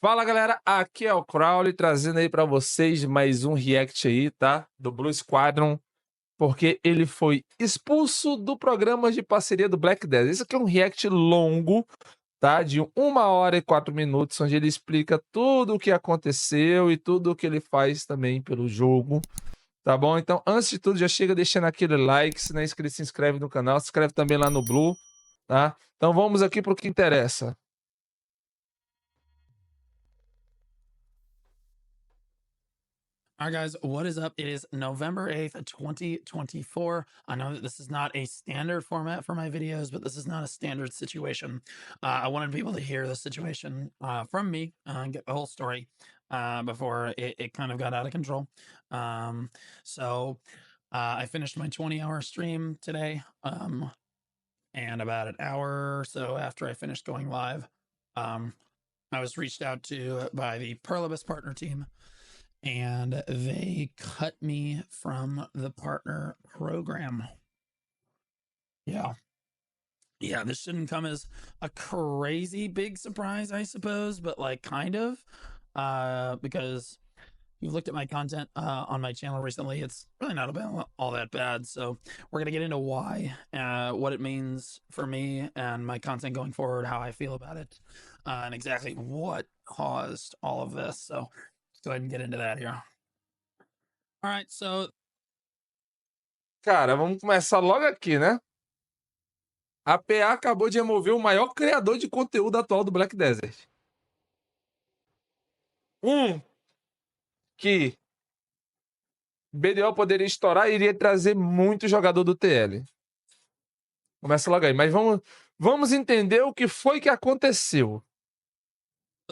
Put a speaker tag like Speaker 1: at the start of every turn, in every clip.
Speaker 1: Fala galera, aqui é o Crowley trazendo aí pra vocês mais um react aí, tá? Do Blue Squadron, porque ele foi expulso do programa de parceria do Black Desert. Isso aqui é um react longo, tá? De 1 hora e 4 minutos, onde ele explica tudo o que aconteceu e tudo o que ele faz também pelo jogo, tá bom? Então, antes de tudo, já chega deixando aquele like, se não é inscrito, se inscreve no canal, se inscreve também lá no Blue, tá? Então vamos aqui pro que interessa.
Speaker 2: All right, guys, what is up? It is November 8th, 2024. I know that this is not a standard format for my videos, but this is not a standard situation. I wanted people to hear the situation from me and get the whole story before it kind of got out of control. I finished my 20-hour stream today, and about an hour or so after I finished going live, I was reached out to by the Perlibus partner team, and they cut me from the partner program. Yeah, this shouldn't come as a crazy big surprise, I suppose, but like kind of, because you've looked at my content on my channel recently, it's really not been all that bad. So we're gonna get into why, what it means for me and my content going forward, how I feel about it, and exactly what caused all of this. So go ahead and get into that here. All right, so
Speaker 1: Cara, vamos começar logo aqui, né? A PA acabou de remover o maior criador de conteúdo atual do Black Desert. Que BDO poderia estourar e iria trazer muito jogador do TL. Começa logo aí, mas vamos entender o que foi que aconteceu.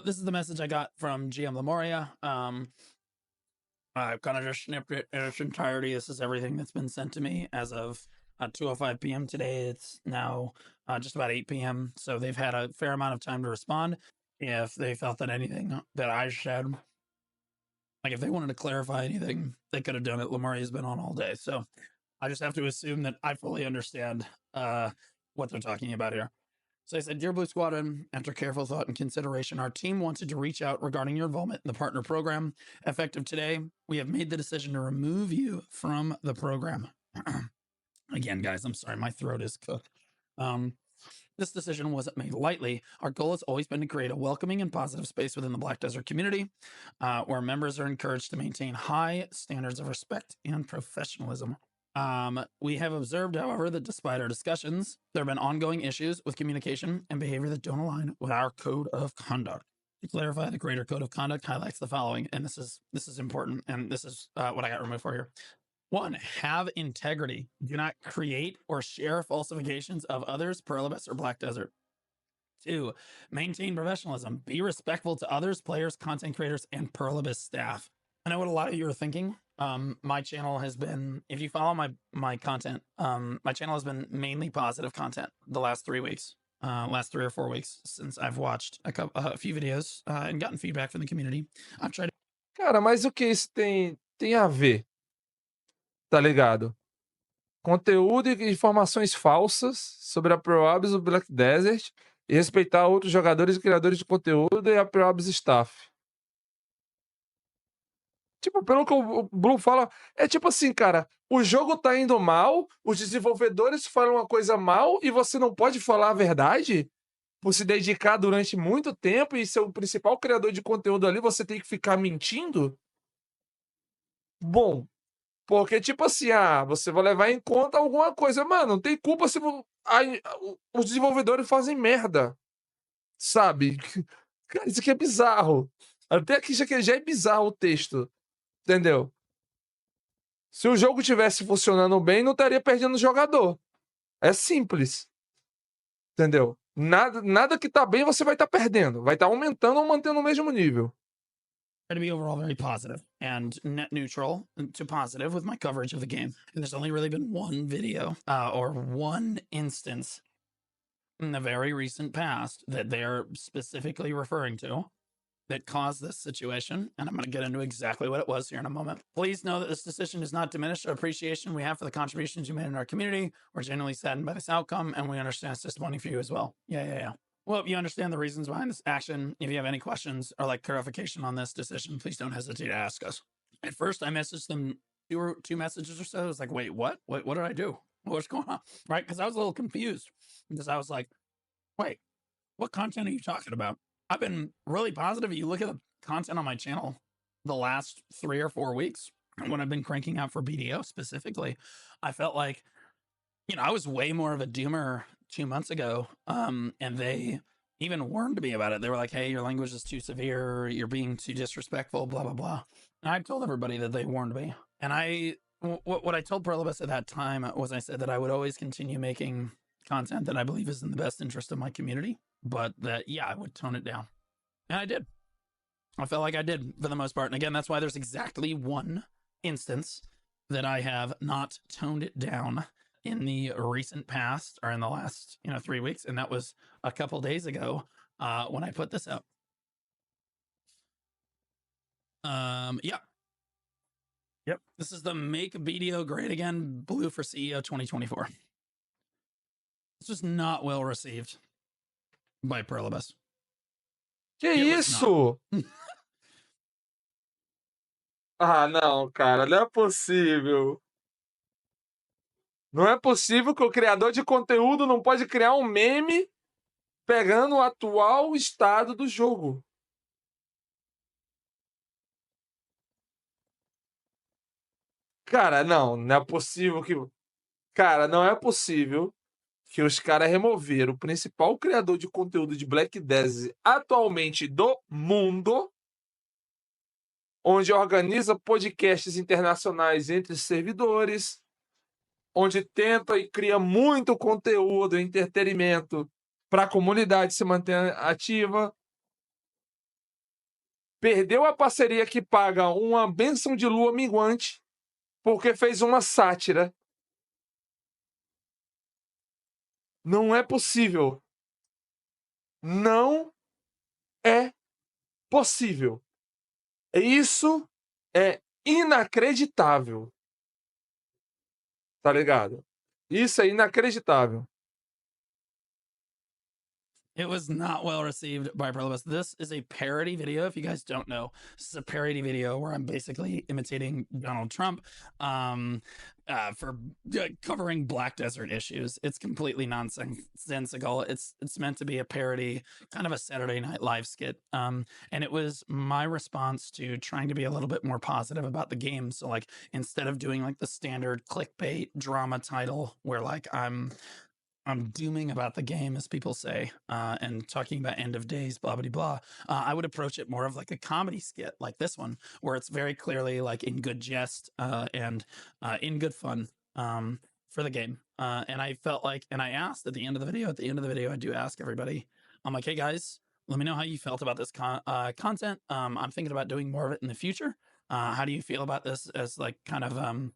Speaker 2: this is the message I got from GM Lemuria. I've kind of just snipped it in its entirety. This is everything that's been sent to me as of 2:05 p.m. today. It's now just about 8 p.m. So they've had a fair amount of time to respond. If they felt that anything that I said, like if they wanted to clarify anything, they could have done it. Lemuria's been on all day. So I just have to assume that I fully understand what they're talking about here. So I said, Dear Blue Squadron, after careful thought and consideration, our team wanted to reach out regarding your involvement in the partner program. Effective today, we have made the decision to remove you from the program. Again, guys, I'm sorry, my throat is cooked. This decision wasn't made lightly. Our goal has always been to create a welcoming and positive space within the Black Desert community, where members are encouraged to maintain high standards of respect and professionalism. We have observed, however, that despite our discussions, there have been ongoing issues with communication and behavior that don't align with our code of conduct. To clarify, the greater code of conduct highlights the following, and this is important, and this is what I got removed for here. 1, have integrity. Do not create or share falsifications of others, Perlibus, or Black Desert. 2, maintain professionalism. Be respectful to others, players, content creators, and Perlibus staff. I know what a lot of you are thinking. My channel has been, if you follow my content, my channel has been mainly positive content the last 3 weeks, last 3 or 4 weeks since I've watched a few videos and gotten feedback from the community. I've tried.
Speaker 1: Cara, mas o que isso tem a ver? Tá ligado? Conteúdo e informações falsas sobre a ProAbs do Black Desert e respeitar outros jogadores e criadores de conteúdo e a ProAbs staff. Tipo, pelo que o Blue fala, é tipo assim, cara, o jogo tá indo mal, os desenvolvedores falam uma coisa mal e você não pode falar a verdade por se dedicar durante muito tempo e ser o principal criador de conteúdo ali, você tem que ficar mentindo? Bom, porque tipo assim, você vai levar em conta alguma coisa. Mano, não tem culpa se os desenvolvedores fazem merda, sabe? Cara, isso aqui é bizarro. Até aqui já é bizarro o texto. Entendeu? Se o jogo tivesse funcionando bem, não estaria perdendo jogador. É simples. Entendeu? Nada que tá bem você vai estar perdendo. Vai estar aumentando ou mantendo o mesmo nível.
Speaker 2: Try to be overall very positive and net neutral to positive with my coverage of the game. And there's only really been one video or one instance in the very recent past that they're specifically referring to that caused this situation, and I'm going to get into exactly what it was here in a moment. Please know that this decision does not diminish the appreciation we have for the contributions you made in our community. We're genuinely saddened by this outcome, and we understand it's disappointing for you as well. Yeah. Well, you understand the reasons behind this action. If you have any questions or like clarification on this decision, please don't hesitate to ask us. At first, I messaged them two messages or so. I was like, wait, what? What did I do? What's going on? Right? Because I was a little confused because I was like, wait, what content are you talking about? I've been really positive. You look at the content on my channel the last 3 or 4 weeks when I've been cranking out for BDO specifically, I felt like, you know, I was way more of a doomer 2 months ago. And they even warned me about it. They were like, hey, your language is too severe. You're being too disrespectful, blah, blah, blah. And I told everybody that they warned me. And what I told Prolibus at that time was I said that I would always continue making content that I believe is in the best interest of my community, but that, yeah, I would tone it down. And I did. I felt like I did for the most part. And again, that's why there's exactly one instance that I have not toned it down in the recent past or in the last, 3 weeks. And that was a couple days ago when I put this up. Yeah. Yep. This is the Make BDO Great Again Blue for CEO 2024. This was not well received by Prolibus.
Speaker 1: Que isso? Ah, não, cara, não é possível. Não é possível que o criador de conteúdo não pode criar um meme pegando o atual estado do jogo. Cara, não é possível que... Cara, não é possível que os caras removeram o principal criador de conteúdo de Black Desert atualmente do mundo, onde organiza podcasts internacionais entre servidores, onde tenta e cria muito conteúdo e entretenimento para a comunidade se manter ativa. Perdeu a parceria que paga uma bênção de lua minguante porque fez uma sátira. Não é possível. Não é possível. Isso é inacreditável. Tá ligado? Isso é inacreditável.
Speaker 2: It was not well received by Prolibus. This is a parody video. If you guys don't know, this is a parody video where I'm basically imitating Donald Trump for covering Black Desert issues. It's completely nonsensical. It's meant to be a parody, kind of a Saturday Night Live skit. And it was my response to trying to be a little bit more positive about the game. So like, instead of doing like the standard clickbait drama title where like I'm dooming about the game, as people say, and talking about end of days, blah, blah, blah. I would approach it more of like a comedy skit like this one, where it's very clearly like in good jest and in good fun for the game. And I felt like, and I asked at the end of the video, I do ask everybody, I'm like, hey guys, let me know how you felt about this content. I'm thinking about doing more of it in the future. How do you feel about this as like kind of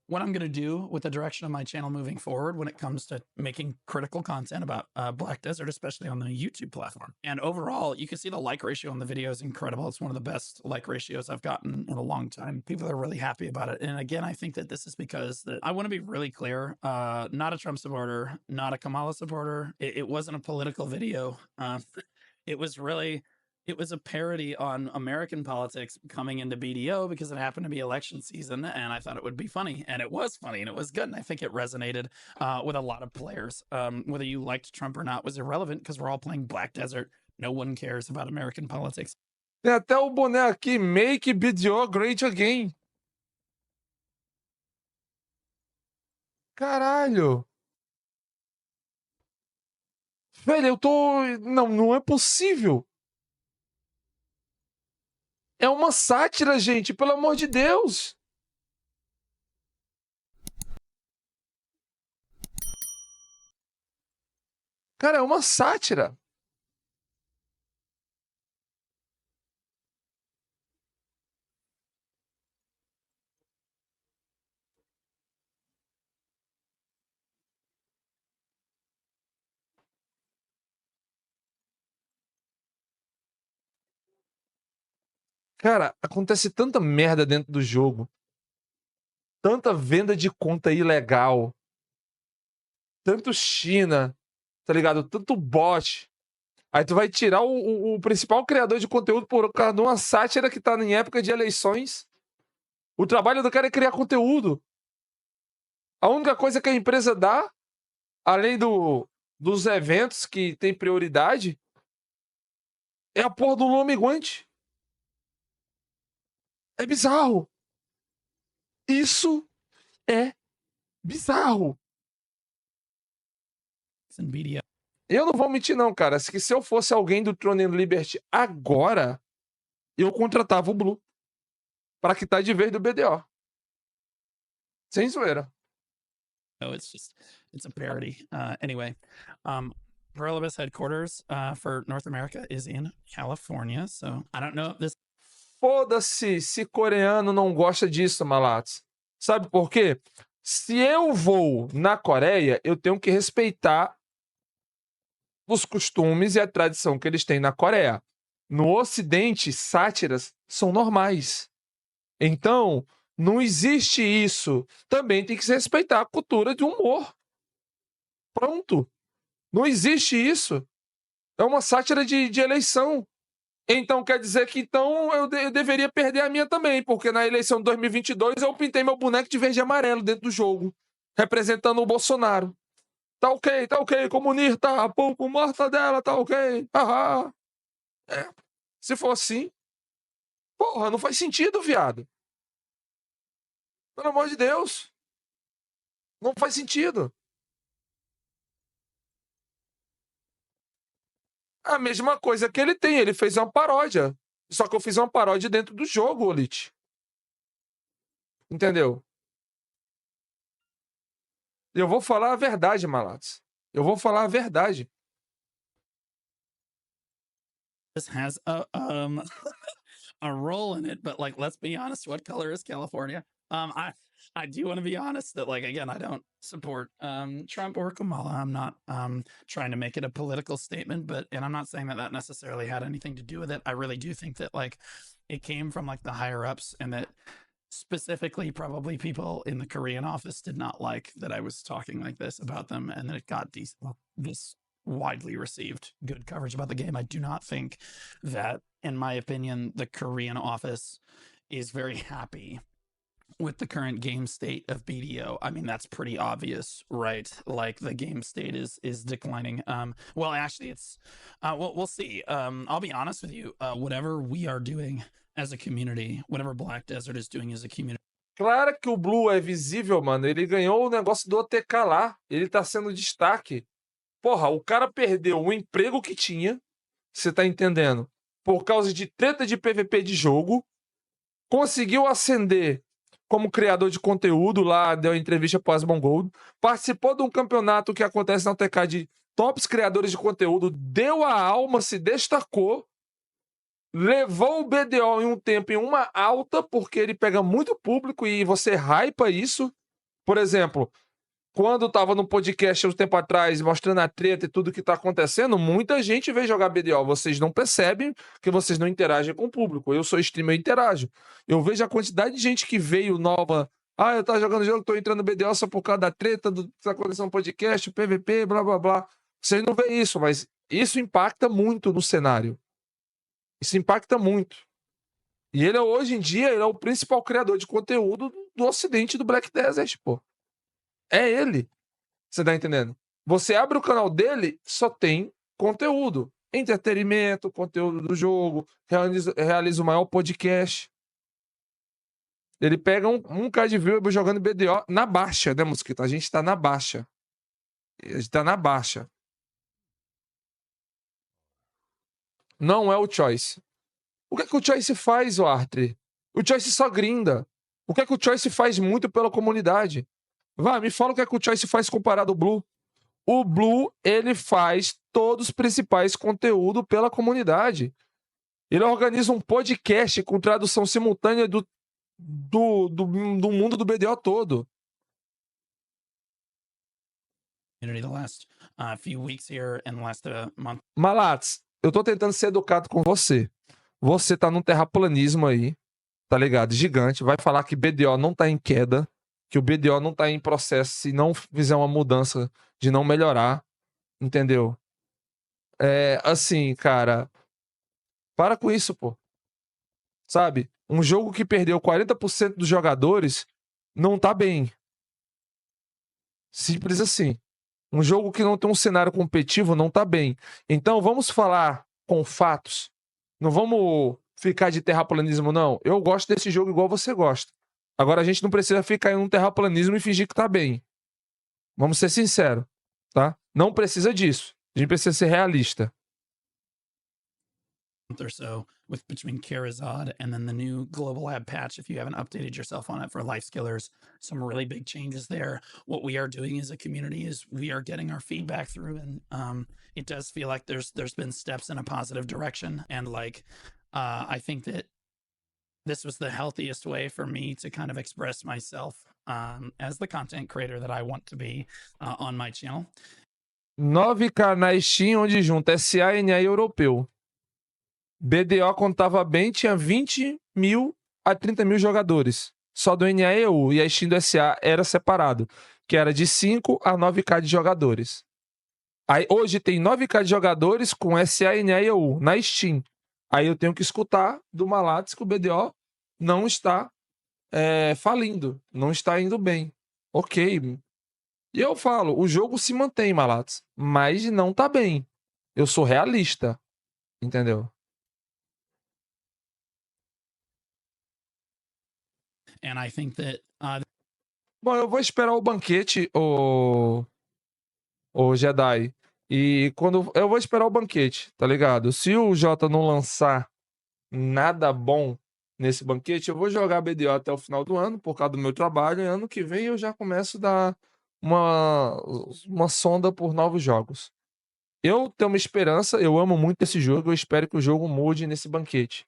Speaker 2: what I'm going to do with the direction of my channel moving forward when it comes to making critical content about Black Desert, especially on the YouTube platform? And overall, you can see the like ratio on the video is incredible. It's one of the best like ratios I've gotten in a long time. People are really happy about it. And again, I think that this is because I want to be really clear, not a Trump supporter, not a Kamala supporter. It wasn't a political video. It was a parody on American politics coming into BDO because it happened to be election season, and I thought it would be funny, and it was funny, and it was good, and I think it resonated with a lot of players. Whether you liked Trump or not was irrelevant because we're all playing Black Desert. No one cares about American politics.
Speaker 1: Tem até o boné aqui, Make BDO Great Again. Caralho. Velho, eu tô... Não é possível. É uma sátira, gente, pelo amor de Deus. Cara, é uma sátira. Cara, acontece tanta merda dentro do jogo. Tanta venda de conta ilegal. Tanto China, tá ligado? Tanto bot. Aí tu vai tirar o principal criador de conteúdo por causa de uma sátira que tá em época de eleições. O trabalho do cara é criar conteúdo. A única coisa que a empresa dá, além dos eventos que tem prioridade, é a porra do nome guante. É bizarro. Isso é bizarro. Eu não vou mentir não, cara. Se eu fosse alguém do Throne and Liberty agora, eu contratava o Blue pra quitar de vez do BDO. Sem zoeira.
Speaker 2: Oh, it's a parody. Anyway, Relevus headquarters for North America is in California, so I don't know if this.
Speaker 1: Foda-se se coreano não gosta disso, Malatos. Sabe por quê? Se eu vou na Coreia, eu tenho que respeitar os costumes e a tradição que eles têm na Coreia. No Ocidente, sátiras são normais. Então, não existe isso. Também tem que se respeitar a cultura de humor. Pronto. Não existe isso. É uma sátira de eleição. Então quer dizer que eu deveria perder a minha também, porque na eleição de 2022 eu pintei meu boneco de verde e amarelo dentro do jogo, representando o Bolsonaro. Tá ok, comunista, pouco mortadela, tá ok, haha. Se for assim, porra, não faz sentido, viado. Pelo amor de Deus. Não faz sentido. A mesma coisa que ele fez uma paródia. Só que eu fiz uma paródia dentro do jogo, Olit. Entendeu? Eu vou falar a verdade, Malatos. Eu vou falar a verdade.
Speaker 2: This has a a role in it, but like, let's be honest, what color is California? I do want to be honest that, like, again, I don't support Trump or Kamala. I'm not trying to make it a political statement, and I'm not saying that necessarily had anything to do with it. I really do think that, like, it came from like the higher ups, and that specifically probably people in the Korean office did not like that I was talking like this about them, and that it got this widely received good coverage about the game. I do not think that, in my opinion, the Korean office is very happy with the current game state of BDO. I mean, that's pretty obvious, right? Like, the game state is declining. Well, actually, it's we'll see. I'll be honest with you. Whatever we are doing as a community, whatever Black Desert is doing as a community.
Speaker 1: Claro que o Blue é visível, mano. Ele ganhou o negócio do OTK lá. Ele tá sendo destaque. Porra, o cara perdeu o emprego que tinha, você tá entendendo? Por causa de treta de PVP de jogo. Conseguiu ascender como criador de conteúdo lá, deu entrevista pro Asmon Gold. Participou de um campeonato que acontece na OTK de tops criadores de conteúdo. Deu a alma, se destacou. Levou o BDO em um tempo em uma alta, porque ele pega muito público e você hypa isso. Por exemplo, quando tava no podcast há um tempo atrás, mostrando a treta e tudo que tá acontecendo, muita gente veio jogar BDO. Vocês não percebem que vocês não interagem com o público. Eu sou streamer, eu interajo. Eu vejo a quantidade de gente que veio nova. Ah, eu tava jogando jogo, tô entrando no BDO só por causa da treta do que tá acontecendo no podcast, PVP, blá, blá, blá. Vocês não veem isso, mas isso impacta muito no cenário. Isso impacta muito. E ele, hoje em dia, ele é o principal criador de conteúdo do ocidente do Black Desert, pô. É ele. Você tá entendendo? Você abre o canal dele, só tem conteúdo. Entretenimento, conteúdo do jogo, realiza o maior podcast. Ele pega 1K de view jogando BDO na baixa, né, Mosquito? A gente tá na baixa. A gente tá na baixa. Não é o Choice. O que é que o Choice faz, o Arthur? O Choice só grinda. O que é que o Choice faz muito pela comunidade? Vai, me fala o que é que o Choice faz comparado ao Blue. O Blue, ele faz todos os principais conteúdos pela comunidade. Ele organiza um podcast com tradução simultânea do mundo do BDO todo. Malats, eu tô tentando ser educado com você. Você tá num terraplanismo aí, tá ligado? Gigante. Vai falar que BDO não tá em queda, que o BDO não tá em processo se não fizer uma mudança de não melhorar, entendeu? Assim, cara, para com isso, pô. Sabe? Um jogo que perdeu 40% dos jogadores não tá bem. Simples assim. Um jogo que não tem um cenário competitivo não tá bem. Então vamos falar com fatos. Não vamos ficar de terraplanismo, não. Eu gosto desse jogo igual você gosta. Agora a gente não precisa ficar em um terraplanismo e fingir que tá bem. Vamos ser sinceros, tá? Não precisa disso. A gente precisa ser realista.
Speaker 2: Or so with between CRIADOR and then the new global lab patch, if you haven't updated yourself on it for life skillers, some really big changes there. What we are doing as a community is we are getting our feedback through, and it does feel like there's been steps in a positive direction. And like I think that this was the healthiest way for me to kind of express myself as the content creator that I want to be on my channel.
Speaker 1: 9K na Steam, onde junta SA, NA e europeu. BDO, quando tava bem, tinha 20 mil a 30 mil jogadores. Só do NA e EU. E a Steam do SA era separado, que era de 5 a 9K de jogadores. Aí hoje tem 9K de jogadores com SA, NA e EU na Steam. Aí eu tenho que escutar do Malates que o BDO não está falindo, não está indo bem. Ok. E eu falo, o jogo se mantém, Malates, mas não tá bem. Eu sou realista, entendeu?
Speaker 2: And I think that
Speaker 1: Bom, eu vou esperar o banquete, o Jedi. E quando eu vou esperar o banquete, tá ligado? Se o Jota não lançar nada bom nesse banquete, eu vou jogar BDO até o final do ano, por causa do meu trabalho. E ano que vem eu já começo a dar uma sonda por novos jogos. Eu tenho uma esperança, eu amo muito esse jogo, eu espero que o jogo mude nesse banquete.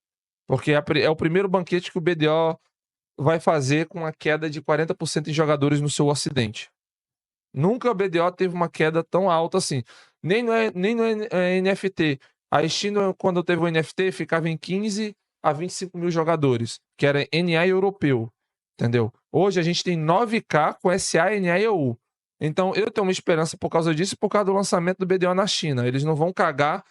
Speaker 1: Porque é o primeiro banquete que o BDO vai fazer com a queda de 40% em jogadores no seu ocidente. Nunca o BDO teve uma queda tão alta assim. Nem no NFT. A Steam, quando teve o NFT, ficava em 15 a 25 mil jogadores, que era NA europeu. Entendeu? Hoje a gente tem 9K com SA, NA e EU. Então eu tenho uma esperança por causa disso, por causa do lançamento do BDO na China. Eles não vão cagar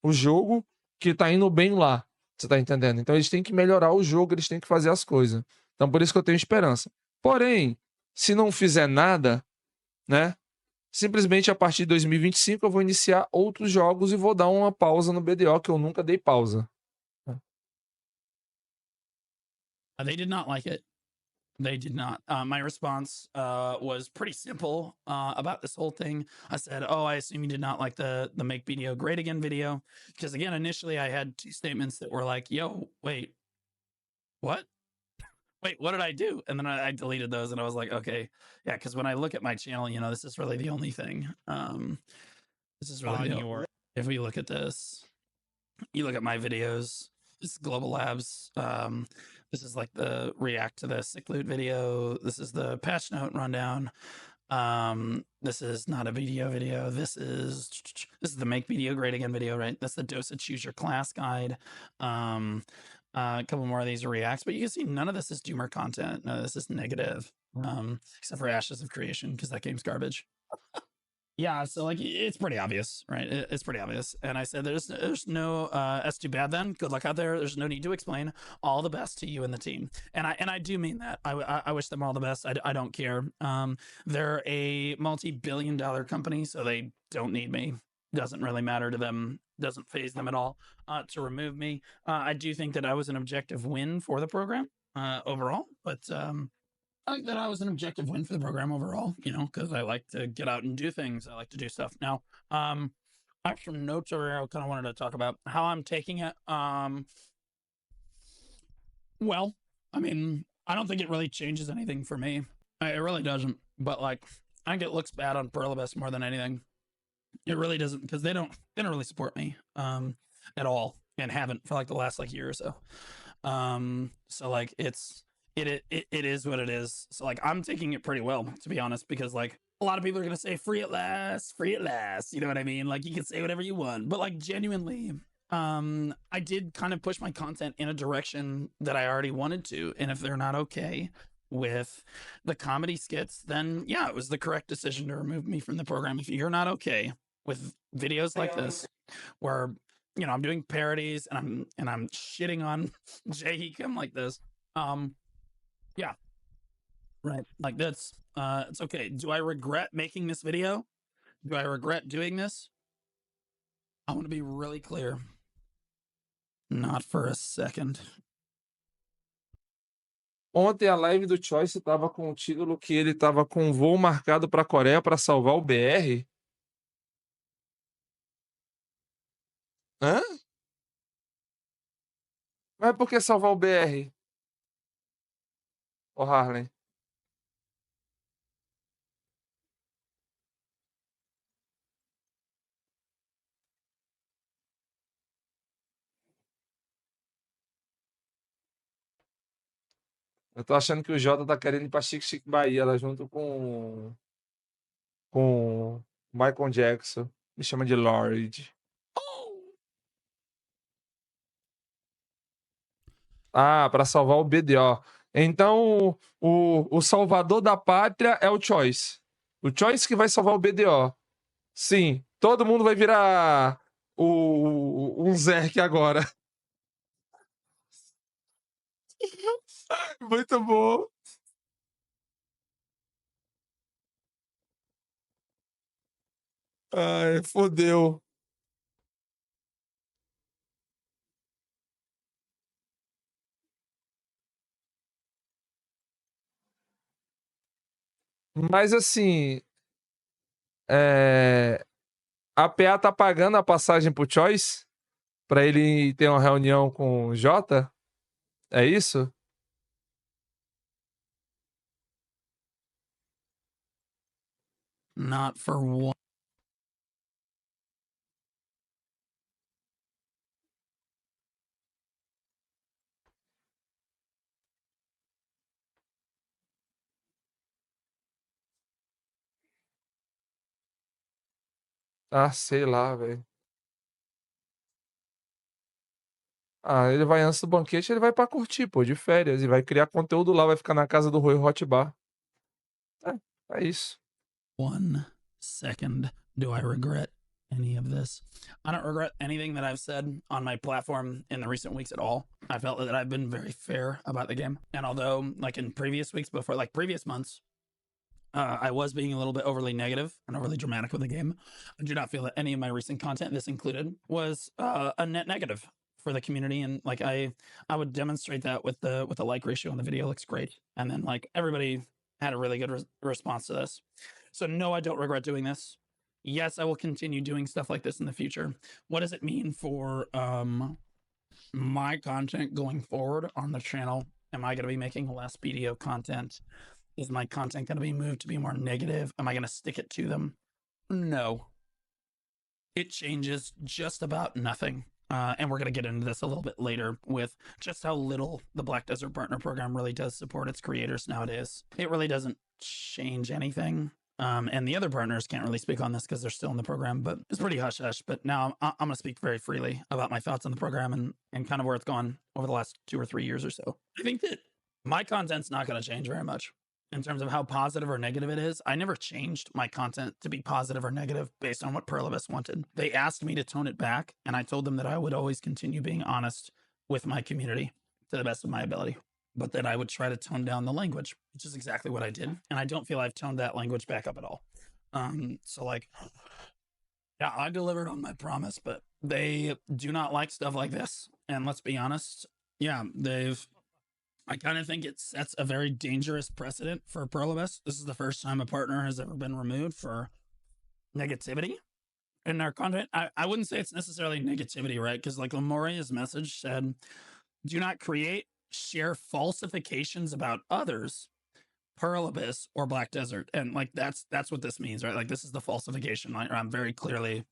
Speaker 1: o jogo que tá indo bem lá. Você tá entendendo? Então eles têm que melhorar o jogo, eles têm que fazer as coisas. Então por isso que eu tenho esperança. Porém, se não fizer nada, né? Simplesmente a partir de 2025 eu vou iniciar outros jogos e vou dar uma pausa no BDO, que eu nunca dei pausa.
Speaker 2: they did not like it. They did not. My response was pretty simple about this whole thing. I said, "Oh, I assume you did not like the make video great again video," because again, initially I had two statements that were like, "Yo, wait, what? Wait, what did I do?" And then I deleted those, and I was like, "Okay, yeah," because when I look at my channel, you know, this is really the only thing. This is really if we look at this, you look at my videos. This is Global Labs. This is like the react to the sick loot video. This is the patch note rundown. This is not a video. This is the make video great again video, right? That's the dose of choose your class guide. A couple more of these are reacts, but you can see none of this is doomer content. None of this is negative, except for Ashes of Creation, because that game's garbage. Yeah, so like it's pretty obvious, right? It's pretty obvious. And I said, there's no that's too bad then. Good luck out there. There's no need to explain. All the best to you and the team. And I do mean that. I wish them all the best. I don't care. They're a multi-billion-dollar company, so they don't need me. Doesn't really matter to them. Doesn't phase them at all to remove me. I do think that I was an objective win for the program overall, but I think that I was an objective win for the program overall, you know, because I like to get out and do things. I like to do stuff. Now, I have some notes over here I kind of wanted to talk about how I'm taking it. Well, I mean, I don't think it really changes anything for me. It really doesn't. But like, I think it looks bad on Perlibus more than anything. It really doesn't, because they don't really support me at all, and haven't for like the last like year or so. So like it is what it is. So like I'm taking it pretty well, to be honest, because like a lot of people are gonna say free at last, you know what I mean? Like you can say whatever you want, but like genuinely, I did kind of push my content in a direction that I already wanted to, and if they're not okay with the comedy skits, then yeah, it was the correct decision to remove me from the program. If you're not okay with videos like this, where, you know, I'm doing parodies and I'm shitting on Jehikim like this. Yeah. Right. Like that's it's okay. Do I regret making this video? Do I regret doing this? I want to be really clear. Not for a second.
Speaker 1: Ontem a live do Choice tava com o título que ele tava com um voo marcado pra Coreia pra salvar o BR. Hã? Mas por que salvar o BR? Ô, Harley. Eu tô achando que o Jota tá querendo ir pra Chique Chique Bahia, lá junto com Michael Jackson. Me chama de Lorde. Ah, pra salvar o BDO. Então, o salvador da pátria é o Choice. O Choice que vai salvar o BDO. Sim, todo mundo vai virar um Zerk agora. Muito bom. Ai, fodeu. Mas assim, a PA tá pagando a passagem pro Choice pra ele ter uma reunião com o Jota? É isso?
Speaker 2: Not for one.
Speaker 1: Ah, sei lá, velho. Ah, ele vai antes do banquete, ele vai pra curtir, pô, de férias. E vai criar conteúdo lá, vai ficar na casa do Rui Hot Bar. É isso.
Speaker 2: 1 second do I regret any of this. I don't regret anything that I've said on my platform in the recent weeks at all. I felt that I've been very fair about the game. And although, like in previous weeks before, like previous months, I was being a little bit overly negative and overly dramatic with the game. I do not feel that any of my recent content, this included, was a net negative for the community. And like I would demonstrate that with the like ratio on the video. Looks great. And then like everybody had a really good response to this. So no, I don't regret doing this. Yes, I will continue doing stuff like this in the future. What does it mean for my content going forward on the channel? Am I going to be making less BDO content? Is my content going to be moved to be more negative? Am I going to stick it to them? No. It changes just about nothing. And we're going to get into this a little bit later with just how little the Black Desert Partner Program really does support its creators nowadays. It really doesn't change anything. And the other partners can't really speak on this because they're still in the program, but it's pretty hush hush. But now I'm going to speak very freely about my thoughts on the program and kind of where it's gone over the last 2 or 3 years or so. I think that my content's not going to change very much in terms of how positive or negative it is. I never changed my content to be positive or negative based on what Pluralibus wanted. They asked me to tone it back, and I told them that I would always continue being honest with my community to the best of my ability, but that I would try to tone down the language, which is exactly what I did. And I don't feel I've toned that language back up at all. So like, yeah, I delivered on my promise, but they do not like stuff like this. And let's be honest, yeah, I kind of think it sets a very dangerous precedent for Pluralibus. This is the first time a partner has ever been removed for negativity in their content. I wouldn't say it's necessarily negativity, right? Because like Lamoria's message said, do not create, share falsifications about others, Pluralibus or Black Desert. And like that's what this means, right? Like this is the falsification. Like I'm very clearly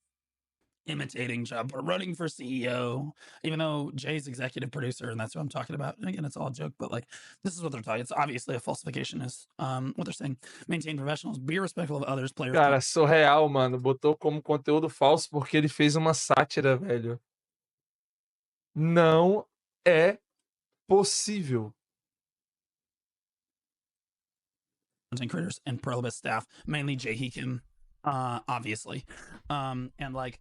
Speaker 2: imitating job running for CEO, even though Jay's executive producer, and that's what I'm talking about. And again, it's all a joke, but like this is what they're talking. It's obviously a falsification is what they're saying. Maintain professionals, be respectful of others, players.
Speaker 1: Cara, surreal, mano. Botou como conteúdo falso porque ele fez uma sátira, velho. Não é possível.
Speaker 2: Content creators and Pluralibus staff, mainly Jay Heekin, obviously. And like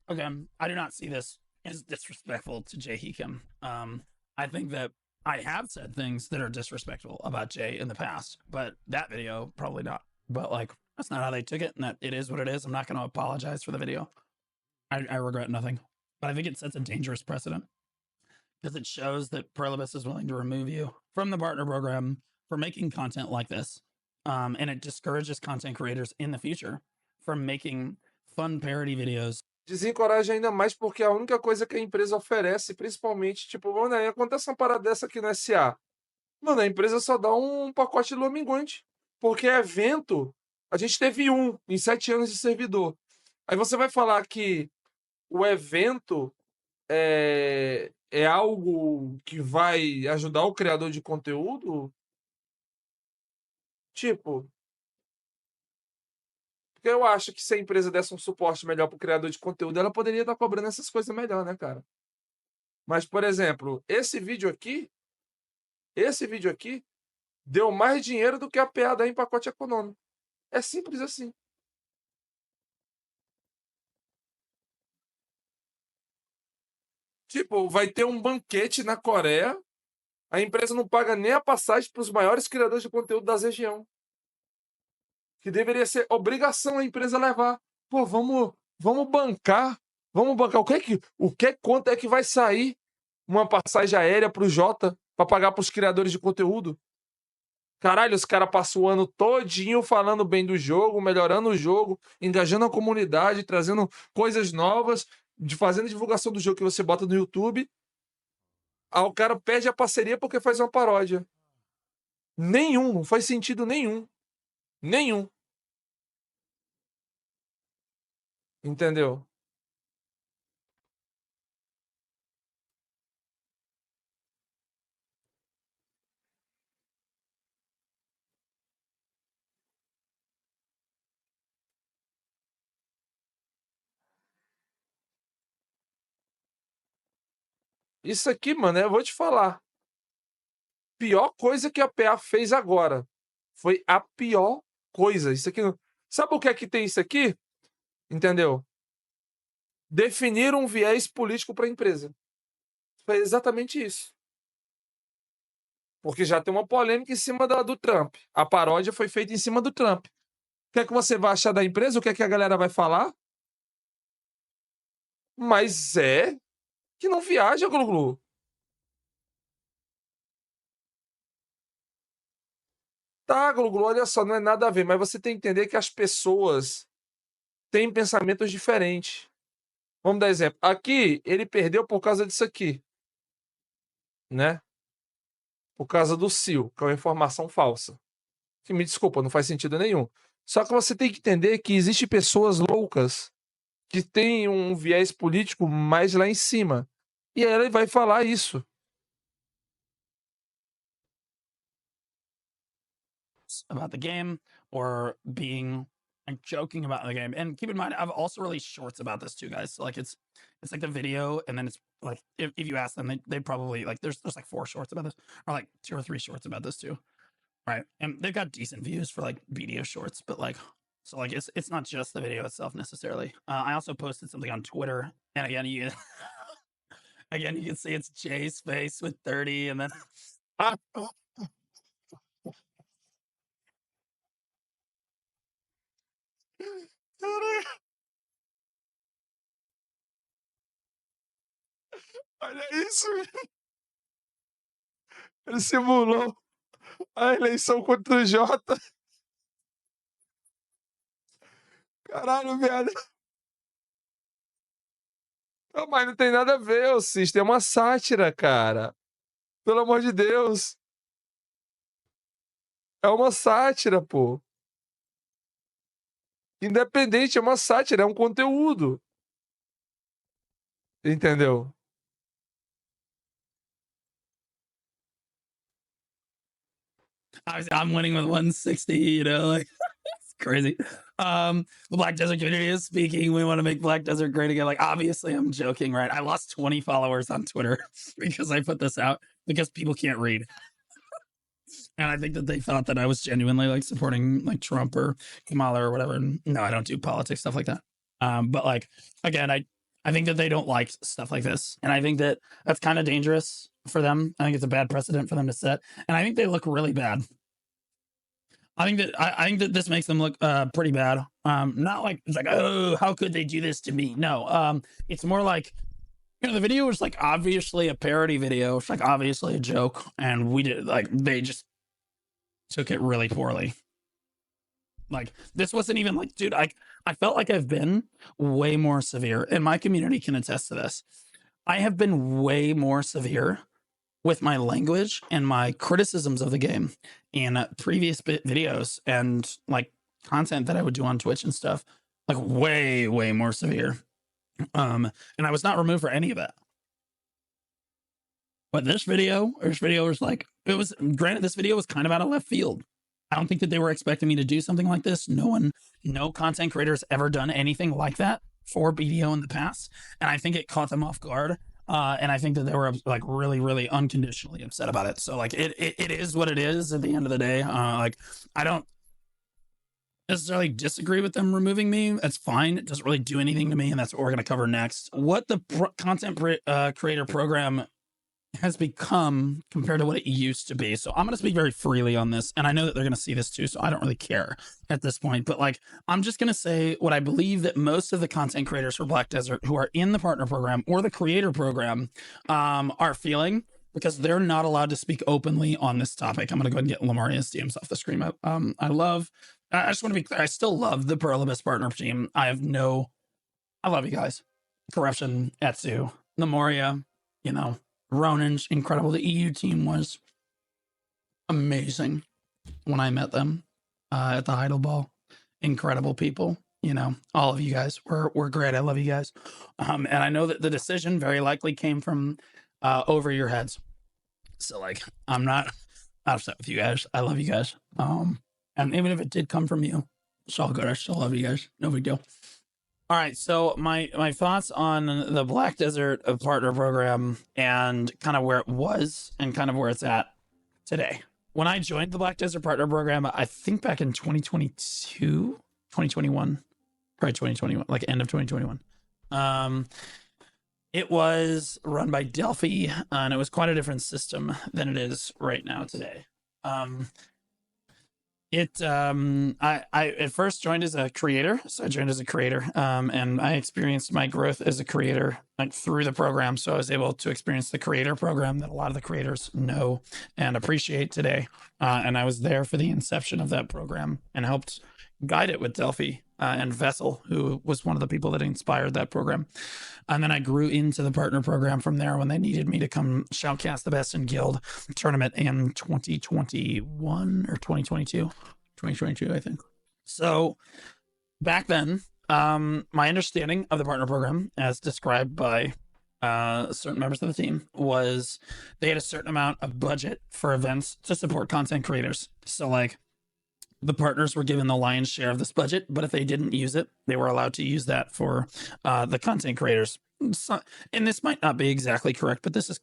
Speaker 2: Okay, I do not see this as disrespectful to Jay Heekum. I think that I have said things that are disrespectful about Jay in the past, but that video, probably not. But like, that's not how they took it, and that it is what it is. I'm not going to apologize for the video. I regret nothing. But I think it sets a dangerous precedent because it shows that Prolibus is willing to remove you from the partner program for making content like this. And it discourages content creators in the future from making fun parody videos.
Speaker 1: Desencoraja ainda mais porque a única coisa que a empresa oferece, principalmente, tipo, mano, aí acontece uma parada dessa aqui no SA. Mano, a empresa só dá um pacote de Lua-Minguante. Porque evento, a gente teve um em 7 anos de servidor. Aí você vai falar que o evento é algo que vai ajudar o criador de conteúdo? Tipo, porque eu acho que se a empresa desse um suporte melhor pro criador de conteúdo, ela poderia estar cobrando essas coisas melhor, né, cara? Mas, por exemplo, esse vídeo aqui deu mais dinheiro do que a PA dá em pacote econômico. É simples assim. Tipo, vai ter um banquete na Coreia, a empresa não paga nem a passagem para os maiores criadores de conteúdo da região. Que deveria ser obrigação a empresa levar. Pô, vamos bancar. Vamos bancar. Quanto é que vai sair uma passagem aérea pro Jota para pagar pros criadores de conteúdo? Caralho, os caras passam o ano todinho falando bem do jogo, melhorando o jogo, engajando a comunidade, trazendo coisas novas, fazendo divulgação do jogo que você bota no YouTube. Aí o cara perde a parceria porque faz uma paródia. Não faz sentido nenhum. Nenhum. Entendeu? Isso aqui, mano, eu vou te falar. Pior coisa que a PA fez agora. Foi a pior coisa. Isso aqui. Sabe o que é que tem isso aqui? Entendeu? Definir um viés político para a empresa. Foi exatamente isso. Porque já tem uma polêmica em cima do Trump. A paródia foi feita em cima do Trump. O que é que você vai achar da empresa? O que é que a galera vai falar? Mas é que não viaja, Glu-Glu. Tá, Glu-Glu, olha só, não é nada a ver, mas você tem que entender que as pessoas têm pensamentos diferentes. Vamos dar exemplo. Aqui, ele perdeu por causa disso aqui, né? Por causa do CIO, que é uma informação falsa. Que me desculpa, não faz sentido nenhum. Só que você tem que entender que existem pessoas loucas que têm um viés político mais lá em cima. E aí ele vai falar isso.
Speaker 2: About the game or being and joking about the game. And keep in mind, I've also released shorts about this too, guys. So like it's like the video, and then it's like if you ask them, they probably like there's like 4 shorts about this, or like 2 or 3 shorts about this too. Right. And they've got decent views for like video shorts, but like so like it's not just the video itself necessarily. I also posted something on Twitter, and again you can see it's Jay's face with 30, and then
Speaker 1: Olha isso, ele simulou a eleição contra o Jota. Caralho, viado. Não, mas não tem nada a ver, ô Cis. É uma sátira, cara. Pelo amor de Deus. É uma sátira, pô. Independente, é uma sátira, é um conteúdo. Entendeu?
Speaker 2: I'm winning with 160, you know, like it's crazy. The Black Desert community is speaking. We want to make Black Desert great again. Like, obviously, I'm joking, right? I lost 20 followers on Twitter because I put this out because people can't read. And I think that they thought that I was genuinely like supporting like Trump or Kamala or whatever. And no, I don't do politics stuff like that. But like again, I I think that they don't like stuff like this. And I think that that's kind of dangerous for them. I think it's a bad precedent for them to set. And I think they look really bad. I think that this makes them look pretty bad. Not like it's like, oh, how could they do this to me? No, it's more like, you know, the video was like obviously a parody video. It's like obviously a joke, and we did like they just took it really poorly. Like this wasn't even like, dude, I felt like I've been way more severe, and my community can attest to this. I have been way more severe with my language and my criticisms of the game in previous videos and like content that I would do on Twitch and stuff, like way more severe. And I was not removed for any of that. But this video was like, it was, granted, this video was kind of out of left field. I don't think that they were expecting me to do something like this. No content creator has ever done anything like that for BDO in the past. And I think it caught them off guard. And I think that they were like really unconditionally upset about it. So like it is what it is at the end of the day. Like I don't necessarily disagree with them removing me. That's fine. It doesn't really do anything to me, and that's what we're going to cover next. What the content creator program has become compared to what it used to be. So I'm going to speak very freely on this, and I know that they're going to see this too, so I don't really care at this point. But like, I'm just going to say what I believe that most of the content creators for Black Desert who are in the partner program or the creator program are feeling, because they're not allowed to speak openly on this topic. I'm going to go ahead and get Lamaria's DMs off the screen. I just want to be clear. I still love the Pearl Abyss partner team. I love you guys. Corruption, Etsu, Lamoria, you know, Ronin's incredible. The EU team was amazing when I met them at the Heidel Ball. Incredible people, you know, all of you guys were great. I love you guys. And I know that the decision very likely came from over your heads. So like, I'm not upset with you guys. I love you guys. And even if it did come from you, it's all good. I still love you guys. No big deal. All right, so my thoughts on the Black Desert partner program and kind of where it was and kind of where it's at today. When I joined the Black Desert partner program, I think back in 2022, 2021, probably 2021, like end of 2021. It was run by Delphi, and it was quite a different system than it is right now today. I at first joined as a creator. So I joined as a creator, and I experienced my growth as a creator like through the program. So I was able to experience the creator program that a lot of the creators know and appreciate today. And I was there for the inception of that program and helped guide it with Delphi and Vessel, who was one of the people that inspired that program. And then I grew into the partner program from there when they needed me to come shoutcast the Best in Guild tournament in 2021 or 2022, I think. So back then, my understanding of the partner program, as described by certain members of the team, was they had a certain amount of budget for events to support content creators. So like, the partners were given the lion's share of this budget, but if they didn't use it, they were allowed to use that for the content creators. So, and this might not be exactly correct, but this is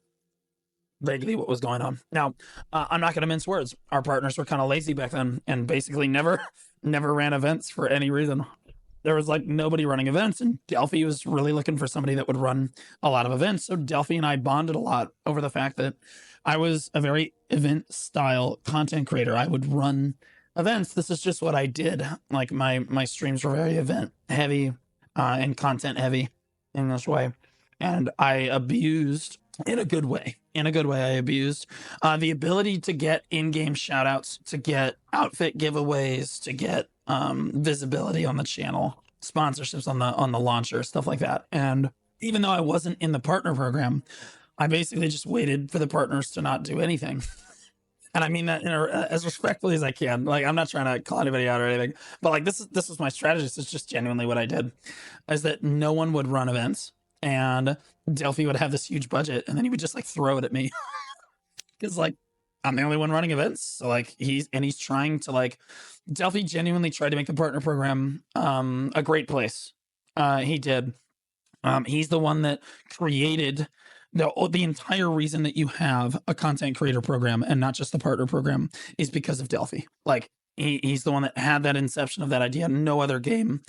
Speaker 2: vaguely what was going on. Now, I'm not going to mince words. Our partners were kind of lazy back then and basically never ran events for any reason. There was like nobody running events, and Delphi was really looking for somebody that would run a lot of events. So Delphi and I bonded a lot over the fact that I was a very event style content creator. I would run events. This is just what I did. Like my streams were very event heavy and content heavy in this way. And I abused in a good way. I abused the ability to get in-game shout outs, to get outfit giveaways, to get visibility on the channel, sponsorships on the launcher, stuff like that. And even though I wasn't in the partner program, I basically just waited for the partners to not do anything. And I mean that as respectfully as I can. Like, I'm not trying to call anybody out or anything, but like this was my strategy. It's just genuinely what I did, is that no one would run events, and Delphi would have this huge budget, and then he would just like throw it at me because like I'm the only one running events. So like he's trying to like, Delphi genuinely tried to make the partner program a great place. He did. He's the one that created the entire reason that you have a content creator program and not just the partner program is because of Delphi. Like, He's the one that had that inception of that idea. No other game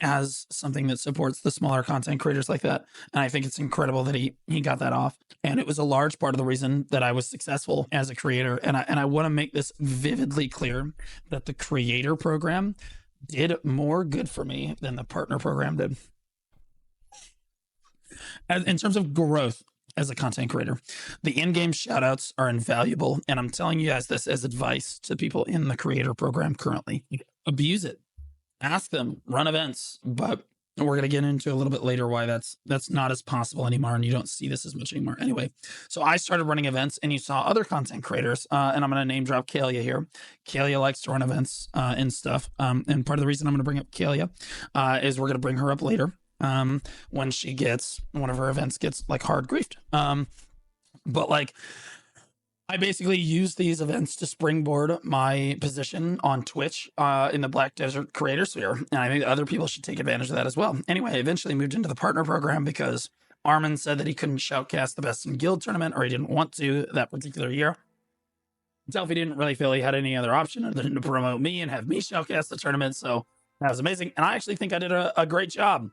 Speaker 2: has something that supports the smaller content creators like that. And I think it's incredible that he got that off. And it was a large part of the reason that I was successful as a creator. And I want to make this vividly clear that the creator program did more good for me than the partner program did. In terms of growth as a content creator, the in-game shoutouts are invaluable. And I'm telling you guys this as advice to people in the creator program currently. Abuse it. Ask them, run events. But we're going to get into a little bit later why that's not as possible anymore, and you don't see this as much anymore. Anyway, so I started running events, and you saw other content creators, and I'm going to name drop Kalia here. Kalia likes to run events and stuff, and part of the reason I'm going to bring up Kalia is we're going to bring her up later when she gets, one of her events gets like hard griefed. But like, I basically use these events to springboard my position on Twitch in the Black Desert creator sphere. And I think other people should take advantage of that as well. Anyway, I eventually moved into the partner program because Armin said that he couldn't shoutcast the best in guild tournament, or he didn't want to that particular year. Delphi didn't really feel he had any other option other than to promote me and have me shoutcast the tournament. So that was amazing. And I actually think I did a great job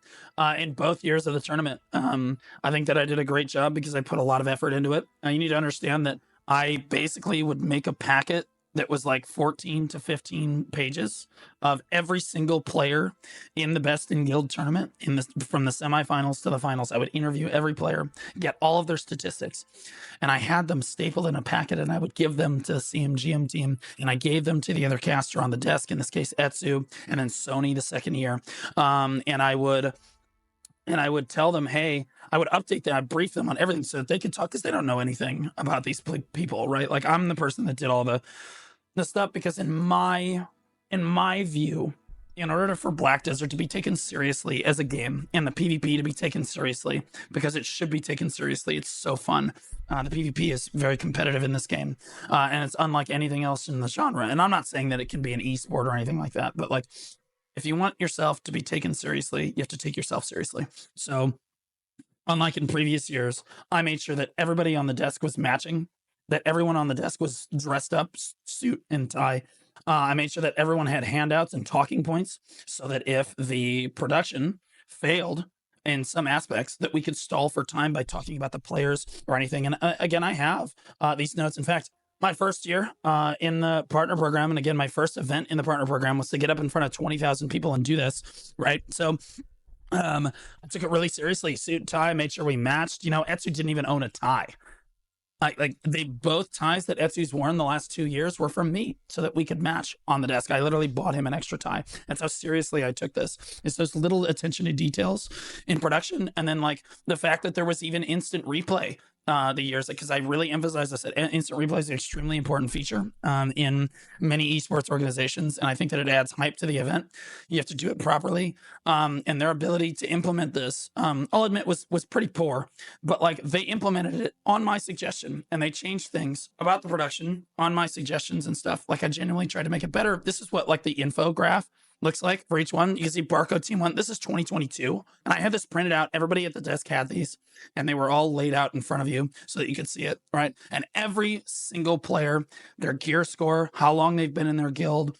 Speaker 2: in both years of the tournament. I think that I did a great job because I put a lot of effort into it. You need to understand that I basically would make a packet that was like 14 to 15 pages of every single player in the best in guild tournament from the semifinals to the finals. I would interview every player, get all of their statistics, and I had them stapled in a packet, and I would give them to the CMGM team, and I gave them to the other caster on the desk, in this case Etsu, and then Sony the second year. And I would tell them, hey, I would update them, I'd brief them on everything so that they could talk, because they don't know anything about these people, right? Like, I'm the person that did all the stuff, because in my view, in order for Black Desert to be taken seriously as a game, and the PvP to be taken seriously, because it should be taken seriously, it's so fun. The PvP is very competitive in this game, and it's unlike anything else in the genre. And I'm not saying that it can be an esport or anything like that, but like, if you want yourself to be taken seriously, you have to take yourself seriously. So unlike in previous years, I made sure that everybody on the desk was matching, that everyone on the desk was dressed up, suit and tie. I made sure that everyone had handouts and talking points, so that if the production failed in some aspects, that we could stall for time by talking about the players or anything. And again, I have these notes. In fact, my first year in the partner program, and again, my first event in the partner program was to get up in front of 20,000 people and do this, right? So I took it really seriously. Suit and tie, made sure we matched. You know, Etsu didn't even own a tie. Like they both ties that Etsu's worn the last 2 years were from me, so that we could match on the desk. I literally bought him an extra tie. That's how seriously I took this. It's those little attention to details in production, and then like the fact that there was even instant replay the years, because I really emphasize this, that instant replay is an extremely important feature in many esports organizations, and I think that it adds hype to the event. You have to do it properly, and their ability to implement this, I'll admit, was pretty poor, but like they implemented it on my suggestion, and they changed things about the production on my suggestions and stuff. Like, I genuinely tried to make it better. This is what like the infograph looks like for each one. You can see Barcode Team 1. This is 2022. And I had this printed out. Everybody at the desk had these, and they were all laid out in front of you so that you could see it, right? And every single player, their gear score, how long they've been in their guild,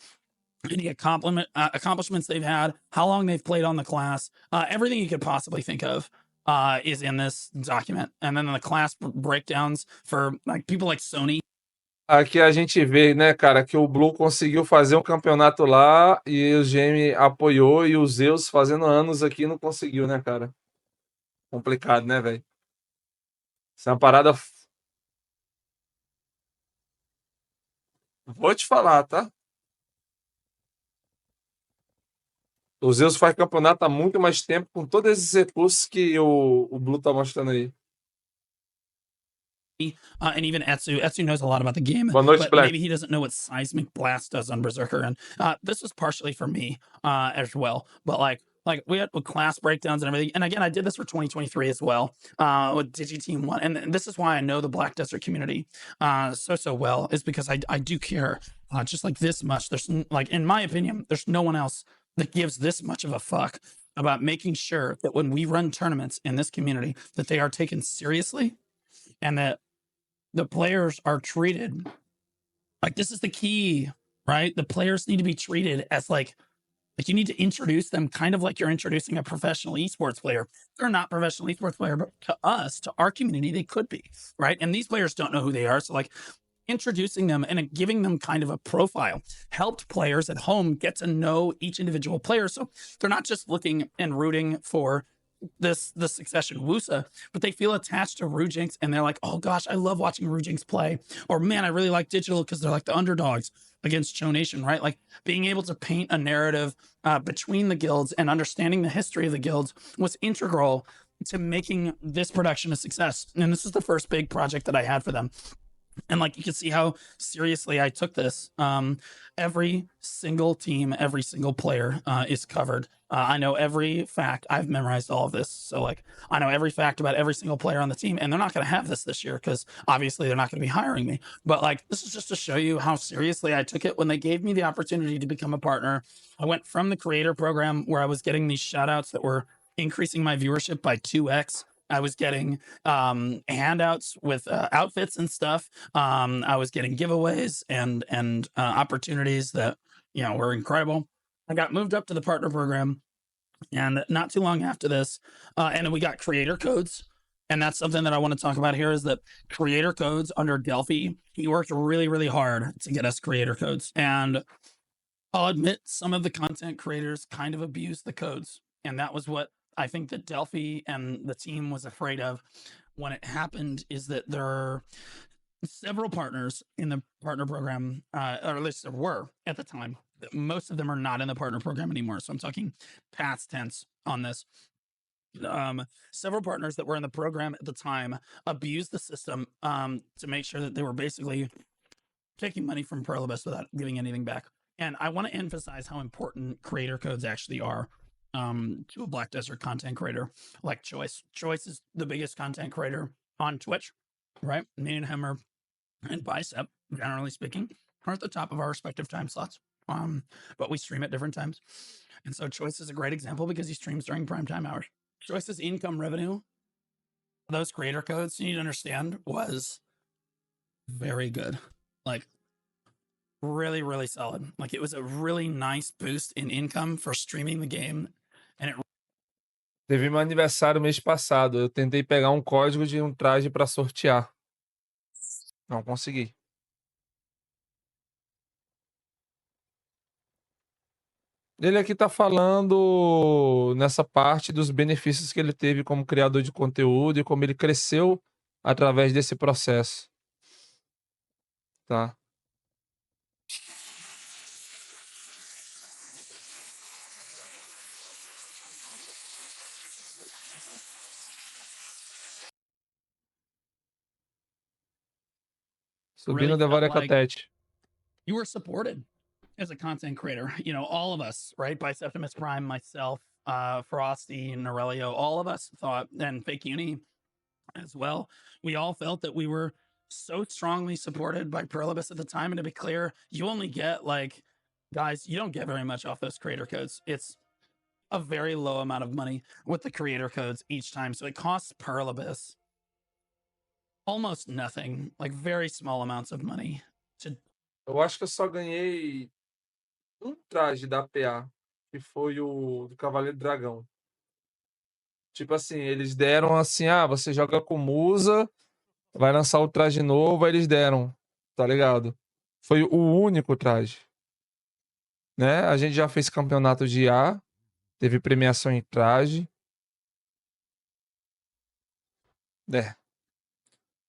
Speaker 2: any accomplishments they've had, how long they've played on the class, everything you could possibly think of is in this document. And then the class breakdowns for like people like Sony.
Speaker 1: Aqui a gente vê, né, cara, que o Blue conseguiu fazer um campeonato lá e o GM apoiou, e o Zeus fazendo anos aqui não conseguiu, né, cara? Complicado, né, velho? Isso é uma parada. Vou te falar, tá? O Zeus faz campeonato há muito mais tempo, com todos esses recursos que o Blue tá mostrando aí.
Speaker 2: And even Etsu knows a lot about the game,
Speaker 1: Boa noite,
Speaker 2: but
Speaker 1: Black.
Speaker 2: maybe he doesn't know what Seismic Blast does on Berserker. And this was partially for me as well. But like we had with class breakdowns and everything. And again, I did this for 2023 as well with Team 1. And this is why I know the Black Desert community so well, is because I do care just like this much. There's like, in my opinion, there's no one else that gives this much of a fuck about making sure that when we run tournaments in this community, that they are taken seriously, and that the players are treated like, this is the key right? The players need to be treated as like you need to introduce them kind of like you're introducing a professional esports player. They're not professional esports player, but to us, to our community, they could be, right? And these players don't know who they are. So like introducing them and giving them kind of a profile helped players at home get to know each individual player. So they're not just looking and rooting for the succession Wusa, but they feel attached to Rujinx and they're like, oh gosh, I love watching Rujinx play. Or man, I really like Digital because they're like the underdogs against Cho Nation, right? Like being able to paint a narrative between the guilds and understanding the history of the guilds was integral to making this production a success. And this is the first big project that I had for them. And like you can see how seriously I took this. Every single team, every single player is covered. I know every fact. I've memorized all of this. So like I know every fact about every single player on the team, and they're not going to have this year because obviously they're not going to be hiring me. But like this is just to show you how seriously I took it when they gave me the opportunity to become a partner. I went from the creator program where I was getting these shout outs that were increasing my viewership by 2x. I was getting handouts with outfits and stuff. I was getting giveaways and opportunities that, you know, were incredible. I got moved up to the partner program, and not too long after this, and we got creator codes. And that's something that I want to talk about here is that creator codes under Delphi, he worked really, really hard to get us creator codes. And I'll admit some of the content creators kind of abused the codes. And that was what I think that Delphi and the team was afraid of when it happened, is that there are several partners in the partner program, or at least there were at the time. Most of them are not in the partner program anymore. So I'm talking past tense on this. Several partners that were in the program at the time abused the system to make sure that they were basically taking money from Prolibus without giving anything back. And I want to emphasize how important creator codes actually are to a Black Desert content creator like Choice. Choice is the biggest content creator on Twitch, right? Me and him and Bicep, generally speaking, are at the top of our respective time slots. But we stream at different times. And so Choice is a great example because he streams during prime time hours. Choice's income revenue, those creator codes, you need to understand, was very good. Like really, really solid. Like it was a really nice boost in income for streaming the game. And it
Speaker 1: Teve meu aniversário mês passado. Eu tentei pegar um código de um traje para sortear. Não consegui. Ele aqui tá falando nessa parte dos benefícios que ele teve como criador de conteúdo e como ele cresceu através desse processo. Tá? Subindo
Speaker 2: really
Speaker 1: Devora
Speaker 2: felt like
Speaker 1: Catete.
Speaker 2: you were supported as a content creator. You know, all of us, right? Biceptimus Prime, myself, Frosty, Norelio, all of us thought, and Fake Uni as well, we all felt that we were so strongly supported by Prolibus at the time. And to be clear, you only get like, guys, you don't get very much off those creator codes. It's a very low amount of money with the creator codes each time. So it costs Prolibus almost nothing, like very small amounts of money to.
Speaker 1: Eu acho que eu só ganhei um traje da PA, que foi o do Cavaleiro Dragão. Tipo assim, eles deram assim, você joga com Musa, vai lançar o traje novo, aí eles deram, tá ligado? Foi o único traje. Né? A gente já fez campeonato de IA, teve premiação em traje.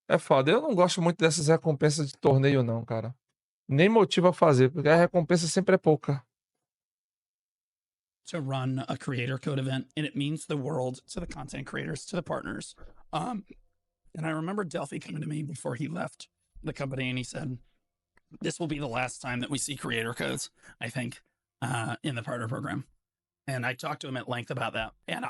Speaker 1: É foda. Eu não gosto muito dessas recompensas de torneio, não, cara. Nem motiva a fazer, porque a recompensa sempre é pouca.
Speaker 2: To run a creator code event, and it means the world to the content creators, to the partners. And I remember Delphi coming to me before he left the company, and he said, "This will be the last time that we see creator codes, I think, in the partner program." And I talked to him at length about that. And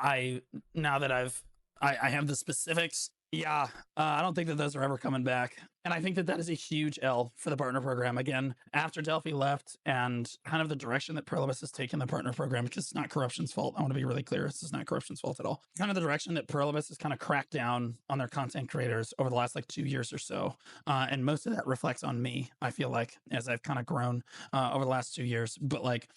Speaker 2: now that I have the specifics Yeah, I don't think that those are ever coming back. And I think that that is a huge L for the partner program. Again, after Delphi left and kind of the direction that Pluribus has taken the partner program, because it's not corruption's fault. I want to be really clear. This is not corruption's fault at all. Kind of the direction that Pluribus has kind of cracked down on their content creators over the last like 2 years or so. And most of that reflects on me, I feel like, as I've kind of grown over the last 2 years. But like,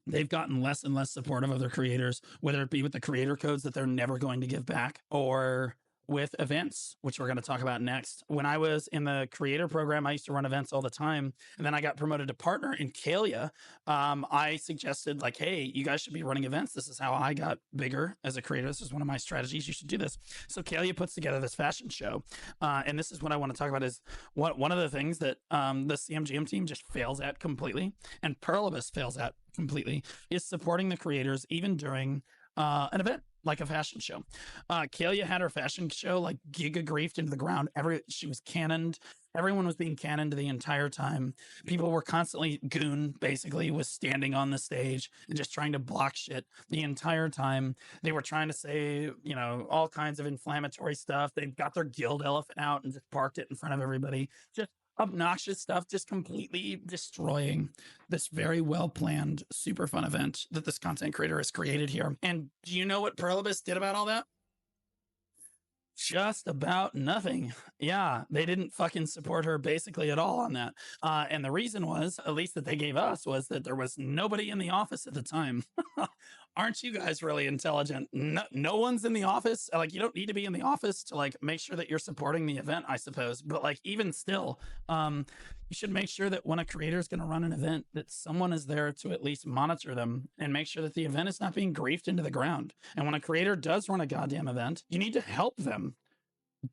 Speaker 2: they've gotten less and less supportive of their creators, whether it be with the creator codes that they're never going to give back or with events, which we're going to talk about next. When I was in the creator program, I used to run events all the time. And then I got promoted to partner in Kalia. I suggested like, hey, you guys should be running events. This is how I got bigger as a creator. This is one of my strategies. You should do this. So Kalia puts together this fashion show. And this is what I want to talk about is one of the things that the CMGM team just fails at completely. And Pluribus fails at completely is supporting the creators even during an event like a fashion show. Kalia had her fashion show like giga griefed into the ground. She was cannoned. Everyone was being cannoned the entire time. People were constantly basically was standing on the stage and just trying to block shit the entire time. They were trying to say, you know, all kinds of inflammatory stuff. They got their guild elephant out and just parked it in front of everybody. Just obnoxious stuff, just completely destroying this very well planned, super fun event that this content creator has created here. And do you know what Pluribus did about all that? Just about nothing. Yeah, they didn't fucking support her basically at all on that. And the reason was, at least that they gave us, was that there was nobody in the office at the time. Aren't you guys really intelligent? No one's in the office. Like, you don't need to be in the office to like make sure that you're supporting the event, I suppose. But like, even still, you should make sure that when a creator is going to run an event, that someone is there to at least monitor them and make sure that the event is not being griefed into the ground. And when a creator does run a goddamn event, you need to help them.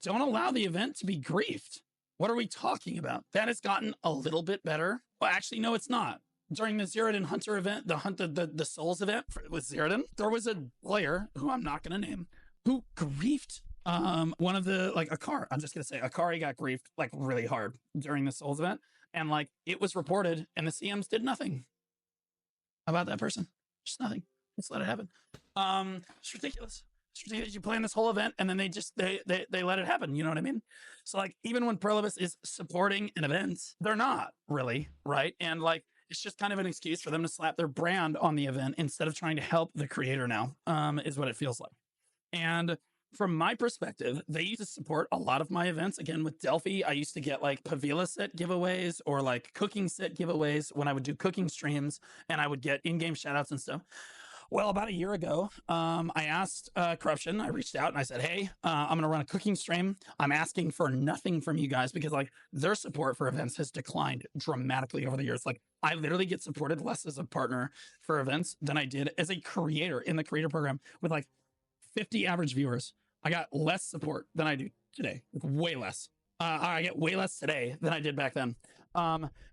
Speaker 2: Don't allow the event to be griefed. What are we talking about? That has gotten a little bit better. Well, actually, no, it's not. During the Zeratin Hunter event, the Souls event with Zeratin, there was a player who I'm not going to name who griefed one of the like Akari. I'm just gonna say Akari got griefed like really hard during the Souls event, and like it was reported, and the CMs did nothing about that person. Just nothing. Just let it happen. It's ridiculous. It's ridiculous. You plan this whole event, and then they just they let it happen. You know what I mean? So like even when Pluribus is supporting an event, they're not really right, and like it's just kind of an excuse for them to slap their brand on the event instead of trying to help the creator now, is what it feels like. And from my perspective, they used to support a lot of my events. Again, with Delphi, I used to get like Pavila set giveaways or like cooking set giveaways when I would do cooking streams, and I would get in-game shoutouts and stuff. Well, about a year ago, I asked Corruption, I reached out and I said, hey, I'm going to run a cooking stream. I'm asking for nothing from you guys because like their support for events has declined dramatically over the years. Like I literally get supported less as a partner for events than I did as a creator in the creator program with like 50 average viewers. I got less support than I do today, like way less. I get way less today than I did back then.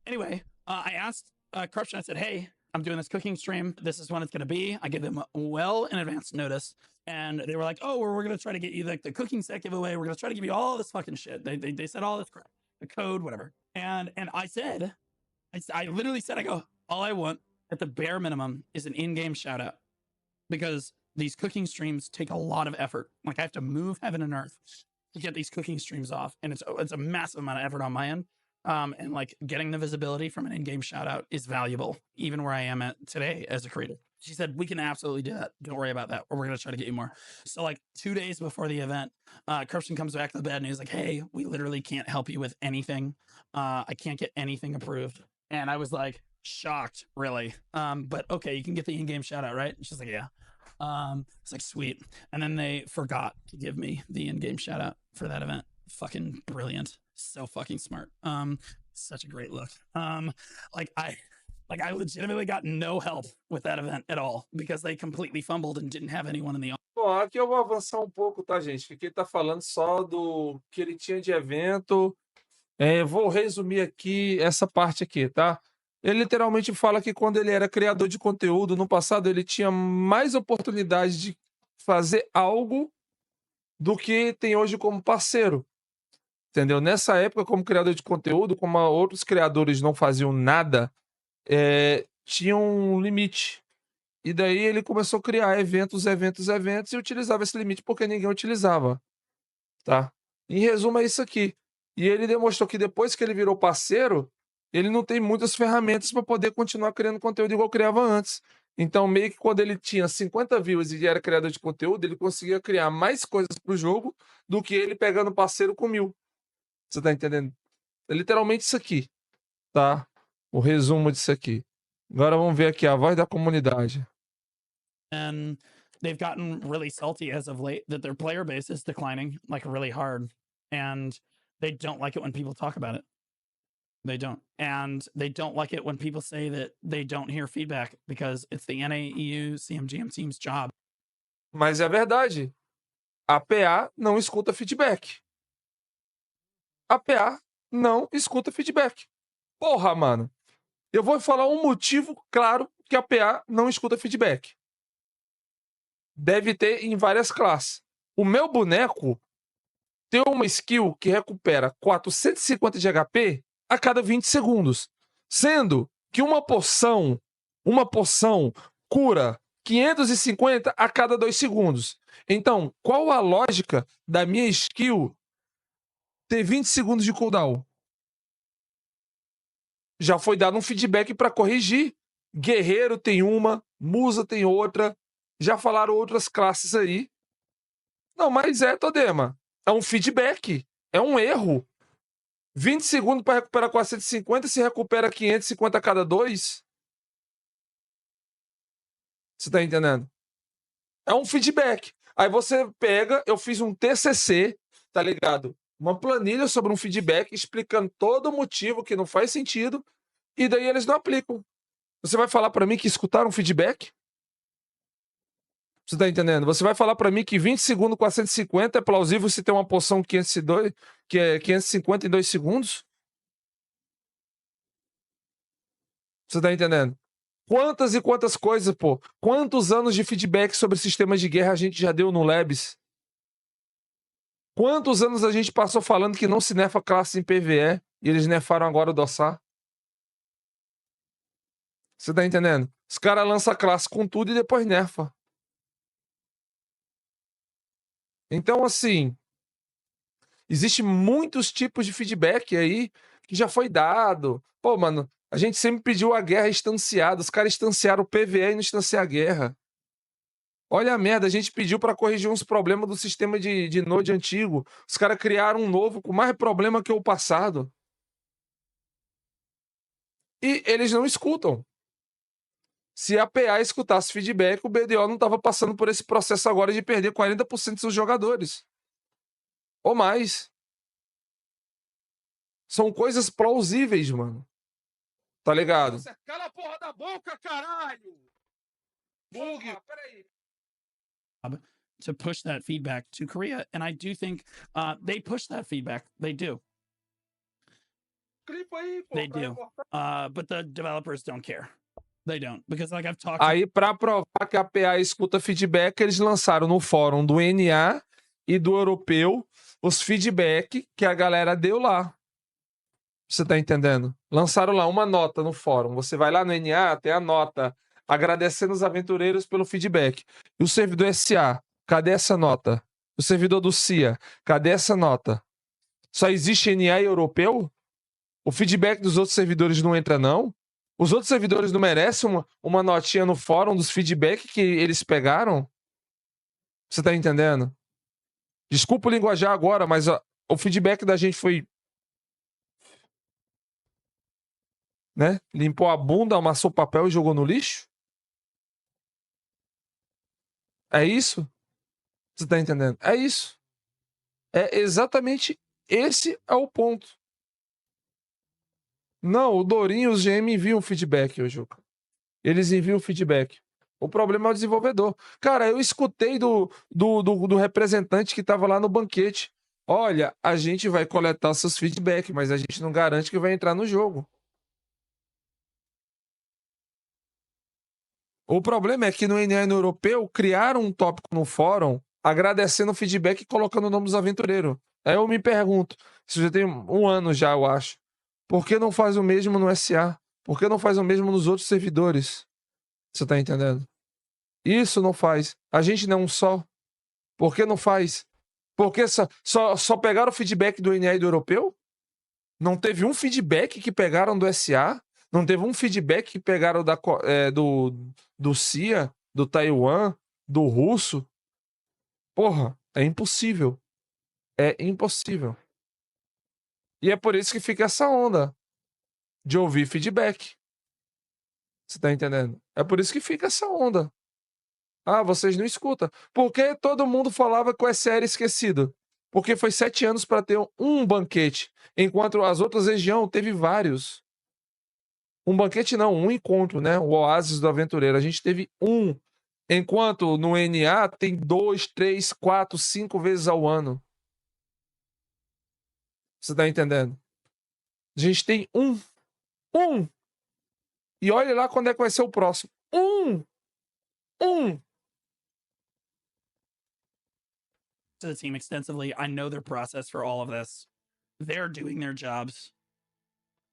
Speaker 2: Anyway, I asked Corruption, I said, hey, I'm doing this cooking stream. This is when it's going to be. I gave them well in advance notice. And they were like, oh, we're going to try to get you like the cooking set giveaway. We're going to try to give you all this fucking shit. They said all this crap, the code, whatever. And I said, I literally said, I go, all I want at the bare minimum is an in-game shout out because these cooking streams take a lot of effort. Like I have to move heaven and earth to get these cooking streams off. And it's a massive amount of effort on my end. And like getting the visibility from an in-game shout out is valuable, even where I am at today as a creator. She said, we can absolutely do that. Don't worry about that. Or we're going to try to get you more. So like 2 days before the event, Corruption comes back to the bed and he's like, hey, we literally can't help you with anything. I can't get anything approved. And I was like, shocked, really. But okay, you can get the in-game shout out, right? And she's like, yeah. It's like, sweet. And then they forgot to give me the in-game shout out for that event. Fucking brilliant. So fucking smart. Such a great look. Like I legitimately got no help with that event at all because they completely fumbled and didn't have anyone in the office.
Speaker 1: Bom, aqui eu vou avançar um pouco, tá, gente? Que aqui ele tá falando só do que ele tinha de evento. Vou resumir aqui essa parte aqui, tá? Ele literalmente fala que quando ele era criador de conteúdo, no passado ele tinha mais oportunidade de fazer algo do que tem hoje como parceiro. Entendeu? Nessa época, como criador de conteúdo, como outros criadores não faziam nada, tinha um limite. E daí ele começou a criar eventos e utilizava esse limite porque ninguém utilizava. tá? Em resumo, é isso aqui. E ele demonstrou que depois que ele virou parceiro, ele não tem muitas ferramentas para poder continuar criando conteúdo igual criava antes. Então, meio que quando ele tinha 50 views e era criador de conteúdo, ele conseguia criar mais coisas pro jogo do que ele pegando parceiro com 1000. Você tá entendendo? É literalmente isso aqui, tá? O resumo disso aqui. Agora vamos ver aqui a voz da comunidade.
Speaker 2: And they've gotten really salty as of late that their player base is declining like really hard. And they don't like it when people talk about it. They don't. And they don't like it when people say that they don't hear feedback because it's the NAEU CMGM team's job.
Speaker 1: Mas é verdade. A PA não escuta feedback. A PA não escuta feedback. Porra, mano. Eu vou falar um motivo claro que a PA não escuta feedback. Deve ter em várias classes. O meu boneco tem uma skill que recupera 450 de HP a cada 20 segundos. Sendo que uma poção cura 550 a cada 2 segundos. Então, qual a lógica da minha skill ter 20 segundos de cooldown? Já foi dado um feedback para corrigir. Guerreiro tem uma, Musa tem outra. Já falaram outras classes aí. Não, mas Todema. É um feedback. É um erro. 20 segundos para recuperar 450, se recupera 550 a cada 2. Você tá entendendo? É um feedback. Aí você pega, eu fiz um TCC, tá ligado? Uma planilha sobre um feedback explicando todo o motivo que não faz sentido e daí eles não aplicam. Você vai falar para mim que escutaram feedback? Você tá entendendo? Você vai falar para mim que 20 segundos com 450 é plausível se tem uma poção 502, que é 550 em 2 segundos? Você tá entendendo? Quantas e quantas coisas, pô. Quantos anos de feedback sobre sistemas de guerra a gente já deu no Labs? Quantos anos a gente passou falando que não se nerfa classe em PvE e eles nerfaram agora o Dossar? Você tá entendendo? Os caras lançam a classe com tudo e depois nerfa. Então, assim, existe muitos tipos de feedback aí que já foi dado. Pô, mano, a gente sempre pediu a guerra instanciada. Os caras instanciaram o PvE e não instanciaram a guerra. Olha a merda, a gente pediu para corrigir uns problemas do sistema de Node antigo. Os caras criaram um novo com mais problema que o passado. E eles não escutam. Se a PA escutasse feedback, o BDO não estava passando por esse processo agora de perder 40% dos seus jogadores. Ou mais. São coisas plausíveis, mano. Tá ligado? Nossa, cala a porra da boca, caralho! Bug! Peraí.
Speaker 2: To push that feedback to Korea, and I do think they push that feedback. They do. They do. But the developers don't care. They don't, because like I've talked.
Speaker 1: Aí, para provar que a PA escuta feedback, eles lançaram no fórum do NA e do europeu os feedback que a galera deu lá. Você tá entendendo? Lançaram lá uma nota no fórum. Você vai lá no NA, tem a nota agradecendo os aventureiros pelo feedback. E o servidor SA, cadê essa nota? O servidor do CIA, cadê essa nota? Só existe NA e europeu? O feedback dos outros servidores não entra, não? Os outros servidores não merecem uma notinha no fórum dos feedback que eles pegaram? Você tá entendendo? Desculpa o linguajar agora, mas o feedback da gente foi... né? Limpou a bunda, amassou o papel e jogou no lixo? É isso? Você tá entendendo? É isso. É exatamente esse é o ponto. Não, o Dorinho e os GM enviam feedback, ô Juca. Eles enviam feedback. O problema é o desenvolvedor. Cara, eu escutei do representante que tava lá no banquete. Olha, a gente vai coletar seus feedback, mas a gente não garante que vai entrar no jogo. O problema é que no NA e no europeu criaram um tópico no fórum agradecendo o feedback e colocando o nome dos aventureiros. Aí eu me pergunto, isso já tem um ano já, eu acho. Por que não faz o mesmo no SA? Por que não faz o mesmo nos outros servidores? Você tá entendendo? Isso não faz. A gente não é um só. Por que não faz? Porque só pegaram o feedback do NA e do europeu? Não teve um feedback que pegaram do SA? Não teve um feedback que pegaram do CIA, do Taiwan, do russo? Porra, é impossível. É impossível. E é por isso que fica essa onda de ouvir feedback. Você tá entendendo? É por isso que fica essa onda. Ah, vocês não escutam. Por que todo mundo falava que o SE era esquecido? Porque foi 7 anos para ter um banquete, enquanto as outras regiões teve vários. Um banquete não, um encontro, né? O Oásis do Aventureiro. A gente teve um. Enquanto no NA tem 2, 3, 4, 5 vezes ao ano. Você tá entendendo? A gente tem um. Um. E olha lá quando é que vai ser o próximo. Um.
Speaker 2: To the team extensively. I know their process for all of this. They're doing their jobs.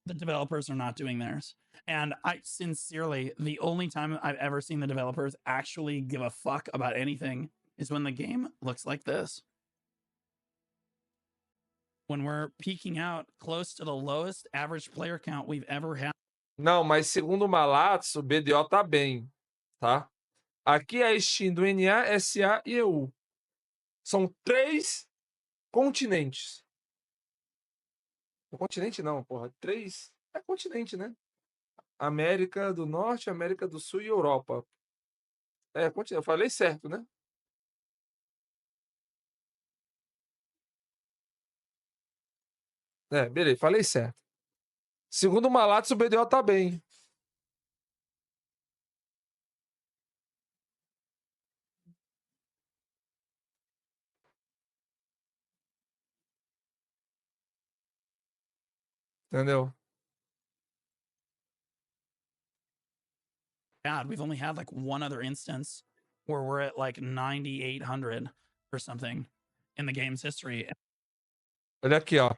Speaker 2: The developers are not doing theirs. And I sincerely, the only time I've ever seen the developers actually give a fuck about anything is when the game looks like this. When we're peaking out close to the lowest average player count we've ever had.
Speaker 1: Não, mas segundo o Malatsu, o BDO tá bem, tá? Aqui é a Steam do NA, SA e EU. São 3 continentes. O continente não, porra. 3. É continente, né? América do Norte, América do Sul e Europa. É, continente. Eu falei certo, né? É, beleza, falei certo. Segundo o Malatsu, o BDO tá bem. Entendeu?
Speaker 2: God, we've only had like one other instance where we're at like 9,800 or something in the game's history.
Speaker 1: Olha aqui, ó.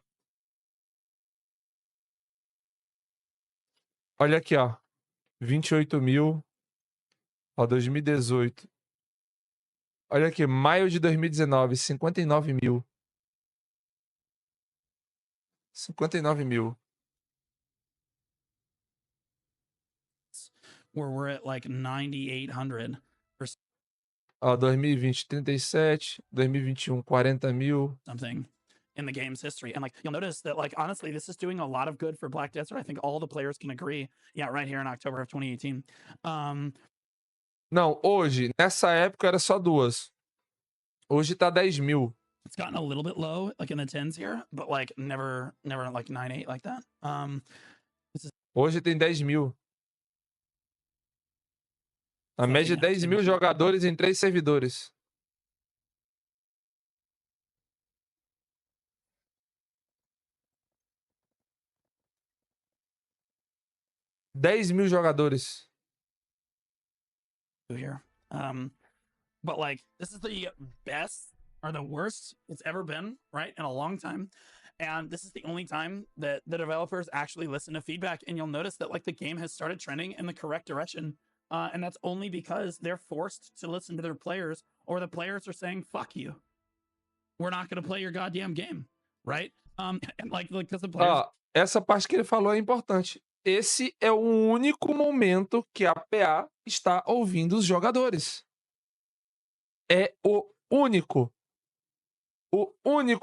Speaker 1: Olha aqui, ó. 28 mil. Ó, 2018. Olha aqui, maio de 2019, 59 mil. 59 mil.
Speaker 2: Where we're at like 9,800 or
Speaker 1: Ó, 2020, 37. 2021, 40 mil.
Speaker 2: something in the game's history. And like, you'll notice that, like, honestly, this is doing a lot of good for Black Desert. I think all the players can agree. Yeah, right here in October of 2018.
Speaker 1: Não, hoje, nessa época era só 2. Hoje tá 10 mil.
Speaker 2: It's gotten a little bit low, like in the 10s here, but like never like 9,8 like that.
Speaker 1: Hoje tem 10 mil. A média de 10 mil jogadores em 3 servidores. $10 mil jogadores.
Speaker 2: Here. But like, this is the best or the worst it's ever been, right? In a long time. And this is the only time that the developers actually listen to feedback. And you'll notice that like the game has started trending in the correct direction. And that's only because they're forced to listen to their players, or the players are saying, fuck you. We're not going to play your goddamn game, right? And like because the players...
Speaker 1: essa parte que ele falou é importante. Esse é o único momento que a PA está ouvindo os jogadores. É o único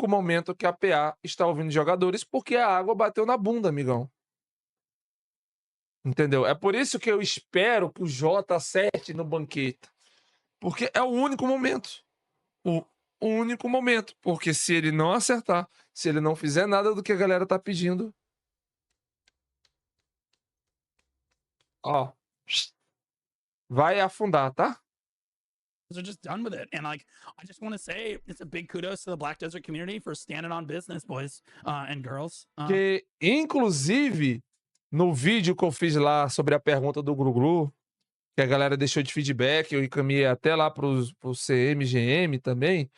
Speaker 1: momento que a PA está ouvindo os jogadores, porque a água bateu na bunda, amigão. Entendeu? É por isso que eu espero que o J acerte no banquete. Porque é o único momento. O único momento. Porque se ele não acertar, se ele não fizer nada do que a galera tá pedindo, ó, vai afundar, tá?
Speaker 2: Are just done with it. And like, I just want to say it's a big kudos to the Black Desert community for standing on business, boys and girls.
Speaker 1: Que, inclusive, no vídeo que eu fiz lá sobre a pergunta do Glu-Glu, que a galera deixou de feedback, eu encaminhei até lá pro CM, GM também,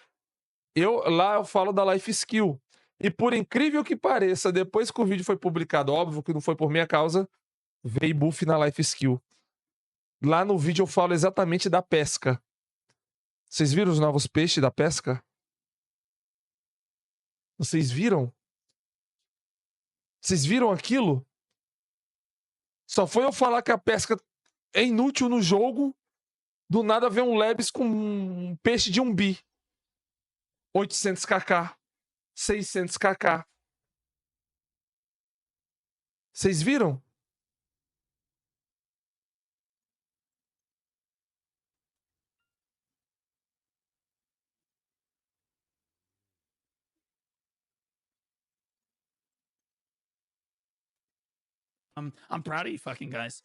Speaker 1: lá eu falo da Life Skill. E por incrível que pareça, depois que o vídeo foi publicado, óbvio que não foi por minha causa, veio buff na Life Skill. Lá no vídeo eu falo exatamente da pesca. Vocês viram os novos peixes da pesca? Vocês viram? Vocês viram aquilo? Só foi eu falar que a pesca é inútil no jogo, do nada vem um Lebes com um peixe de 1 bi. 800kk. 600kk. Vocês viram?
Speaker 2: I'm proud of you fucking guys.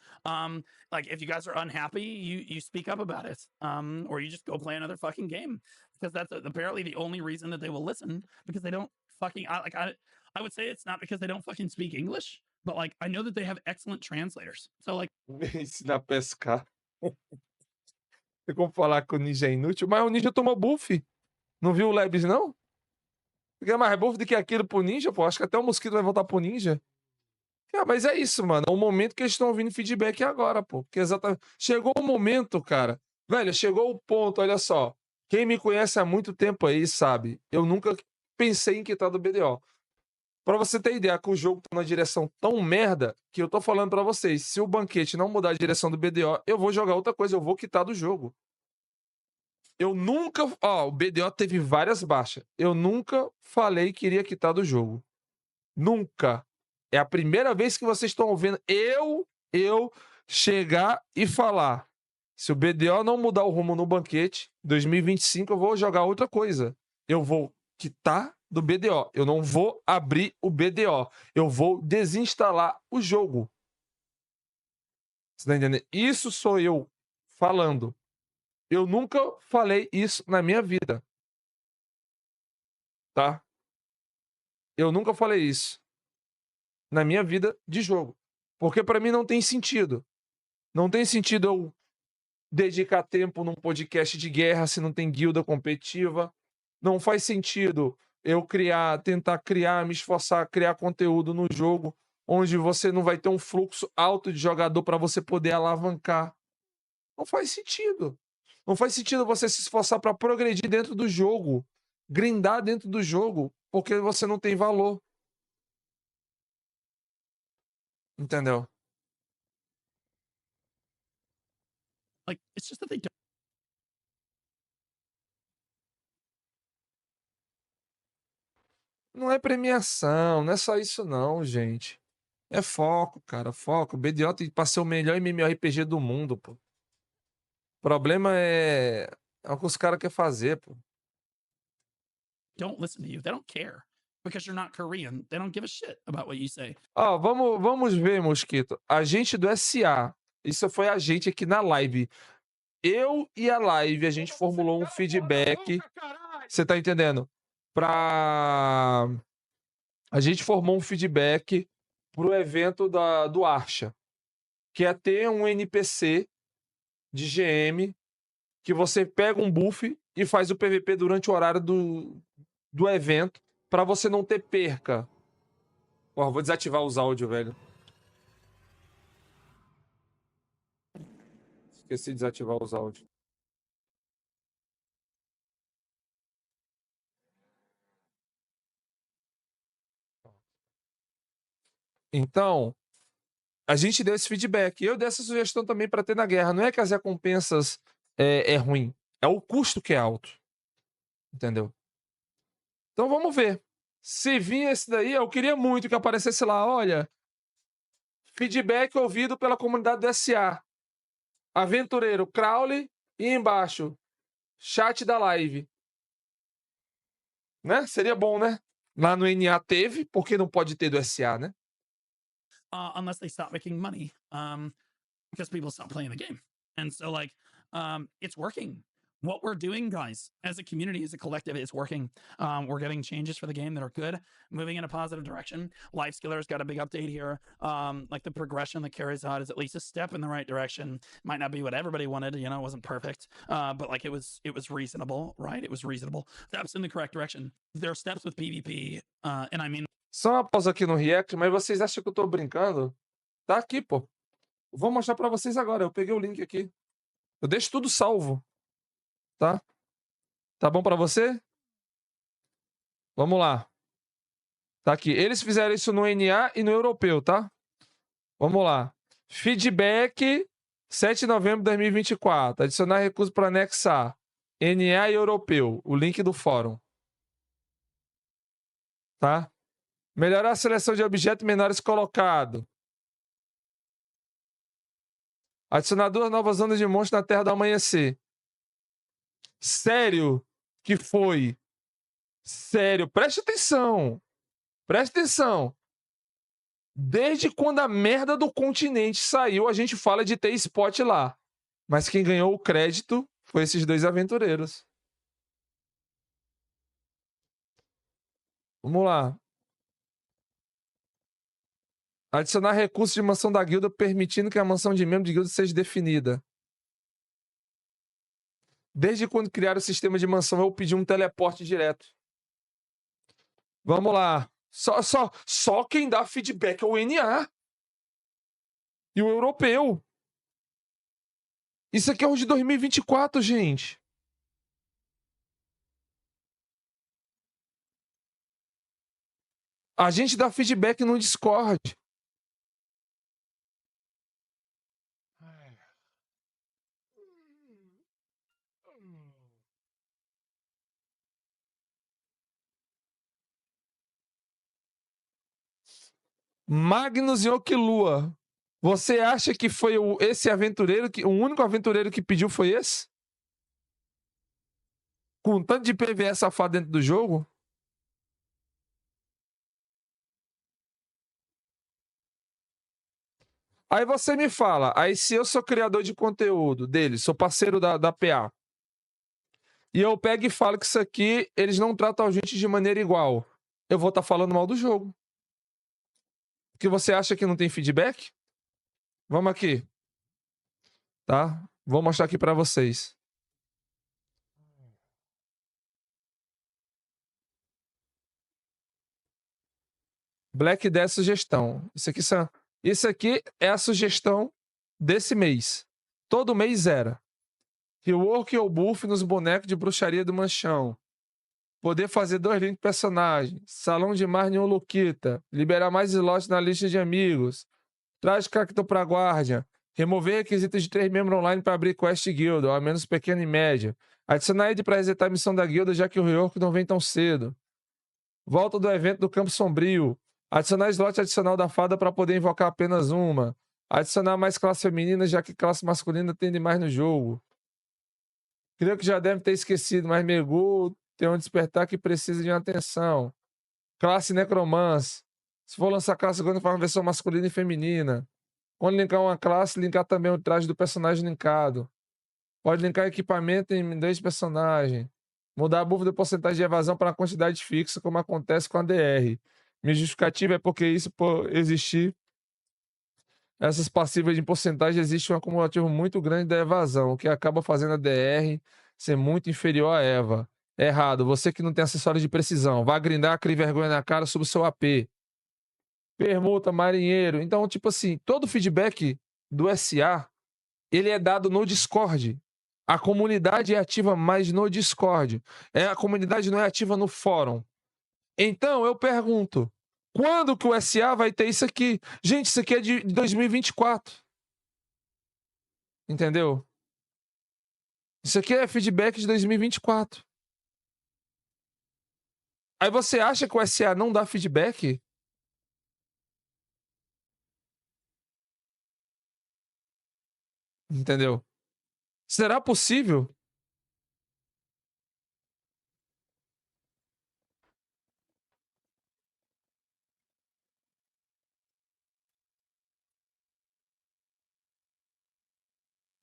Speaker 2: Like if you guys are unhappy, you speak up about it. Or you just go play another fucking game. Because that's apparently the only reason that they will listen, because they don't fucking I would say it's not because they don't fucking speak English, but like I know that they have excellent translators. So like
Speaker 1: Me ensinar a pescar. Tem como falar que o ninja é inútil, mas o ninja tomou buff. Não viu o Lebes, não? Porque é mais buff do que aquilo pro ninja, pô. Acho que até o mosquito vai voltar pro ninja. Mas é isso, mano. É o momento que eles estão ouvindo feedback agora, pô. Porque exatamente. Chegou o momento, cara. Velho, chegou o ponto, olha só. Quem me conhece há muito tempo aí sabe. Eu nunca pensei em quitar do BDO. Pra você ter ideia que o jogo tá na direção tão merda que eu tô falando pra vocês. Se o banquete não mudar a direção do BDO, eu vou jogar outra coisa. Eu vou quitar do jogo. Eu nunca. Ó, o BDO teve várias baixas. Eu nunca falei que iria quitar do jogo. Nunca. É a primeira vez que vocês estão ouvindo eu chegar e falar. Se o BDO não mudar o rumo no banquete, 2025 eu vou jogar outra coisa. Eu vou quitar do BDO. Eu não vou abrir o BDO. Eu vou desinstalar o jogo. Você tá entendendo? Isso sou eu falando. Eu nunca falei isso na minha vida. Tá? Eu nunca falei isso na minha vida de jogo. Porque pra mim não tem sentido. Não tem sentido eu dedicar tempo num podcast de guerra se não tem guilda competitiva. Não faz sentido eu tentar criar, me esforçar, criar conteúdo no jogo onde você não vai ter um fluxo alto de jogador para você poder alavancar. Não faz sentido. Não faz sentido você se esforçar para progredir dentro do jogo, grindar dentro do jogo, porque você não tem valor. Entendeu?
Speaker 2: like it's just that they don't.
Speaker 1: Não é premiação, não é só isso não, gente. É foco, cara, foco. O BDO tem pra ser o melhor MMORPG do mundo, pô. O problema é o que os caras querem fazer, pô.
Speaker 2: Don't listen to you. They don't care. Because you're not Korean. They don't give a shit about what you say.
Speaker 1: Ó, vamos ver, Mosquito. A gente do SA, isso foi a gente aqui na live. Eu e a live, a gente formulou um feedback. Você tá entendendo? A gente formou um feedback pro evento do Archa, que é ter um NPC de GM que você pega um buff e faz o PVP durante o horário do evento pra você não ter perca. Ó, vou desativar os áudios, velho. Esqueci de desativar os áudios. Então, a gente deu esse feedback. Eu dei essa sugestão também para ter na guerra. Não é que as recompensas é ruim. É o custo que é alto. Entendeu? Então vamos ver. Se vir esse daí, eu queria muito que aparecesse lá, olha, feedback ouvido pela comunidade do SA. Aventureiro, Crowley e embaixo, chat da live. Né? Seria bom, né? Lá no NA teve, porque não pode ter do SA, né?
Speaker 2: Unless they stop making money, because people stop playing the game. And so, like, it's working. What we're doing, guys, as a community, as a collective, is working. We're getting changes for the game that are good, moving in a positive direction. Life Skiller's got a big update here. Like the progression that carries out is at least a step in the right direction. Might not be what everybody wanted, you know, it wasn't perfect, but like it was reasonable, right? It was reasonable. Steps in the correct direction. There are steps with PvP, and I mean.
Speaker 1: Só uma pausa aqui no React, mas vocês acham que eu tô brincando? Tá aqui, pô. Vou mostrar pra vocês agora. Eu peguei o link aqui. Eu deixo tudo salvo. Tá? Tá bom pra você? Vamos lá. Tá aqui. Eles fizeram isso no NA e no europeu, tá? Vamos lá. Feedback, 7 de novembro de 2024. Adicionar recurso para anexar. NA e europeu. O link do fórum. Tá? Melhorar a seleção de objetos menores colocado. Adicionar 2 novas zonas de monstros na Terra do Amanhecer. Sério que foi? Sério, preste atenção. Preste atenção. Desde quando a merda do continente saiu, a gente fala de ter spot lá. Mas quem ganhou o crédito foi esses 2 aventureiros. Vamos lá. Adicionar recursos de mansão da guilda, permitindo que a mansão de membro de guilda seja definida. Desde quando criaram o sistema de mansão, eu pedi um teleporte direto. Vamos lá. Só quem dá feedback é o NA. E o europeu. Isso aqui é o de 2024, gente. A gente dá feedback no Discord. Magnus e Okilua. Você acha que foi esse aventureiro, o único aventureiro que pediu foi esse? Com tanto de PVE safado dentro do jogo? Aí você me fala, aí se eu sou criador de conteúdo dele, sou parceiro da PA, e eu pego e falo que isso aqui, eles não tratam a gente de maneira igual, eu vou estar falando mal do jogo. Porque você acha que não tem feedback? Vamos aqui. Tá? Vou mostrar aqui para vocês. Black 10 sugestão. Isso aqui é a sugestão desse mês. Todo mês zera. Rework ou buff nos bonecos de bruxaria do manchão. Poder fazer 2 links de personagem. Salão de Marne ou Luquita. Liberar mais slots na lista de amigos. Traz cacto pra guarda. Remover requisitos de 3 membros online para abrir quest guild, ou ao menos pequena e média. Adicionar ID para resetar a missão da guilda, já que o rework não vem tão cedo. Volta do evento do Campo Sombrio. Adicionar slot adicional da fada para poder invocar apenas uma. Adicionar mais classe feminina, já que classe masculina tem demais no jogo. Creio que já deve ter esquecido, mas Megu tem um despertar que precisa de uma atenção. Classe Necromance. Se for lançar classe agora, faz uma versão masculina e feminina. Quando linkar uma classe, linkar também o traje do personagem linkado. Pode linkar equipamento em 2 personagens. Mudar a buff da porcentagem de evasão para uma quantidade fixa, como acontece com a DR. Minha justificativa é porque isso, por existir essas passivas de porcentagem, existe um acumulativo muito grande da evasão, o que acaba fazendo a DR ser muito inferior à EVA. Errado. Você que não tem acessórios de precisão, vai grindar, crie vergonha na cara sobre o seu AP. Permuta, marinheiro. Então, tipo assim, todo feedback do SA, ele é dado no Discord. A comunidade é ativa mais no Discord. A comunidade não é ativa no fórum. Então, eu pergunto, quando que o SA vai ter isso aqui? Gente, isso aqui é de 2024. Entendeu? Isso aqui é feedback de 2024. Aí você acha que o SA não dá feedback? Entendeu? Será possível?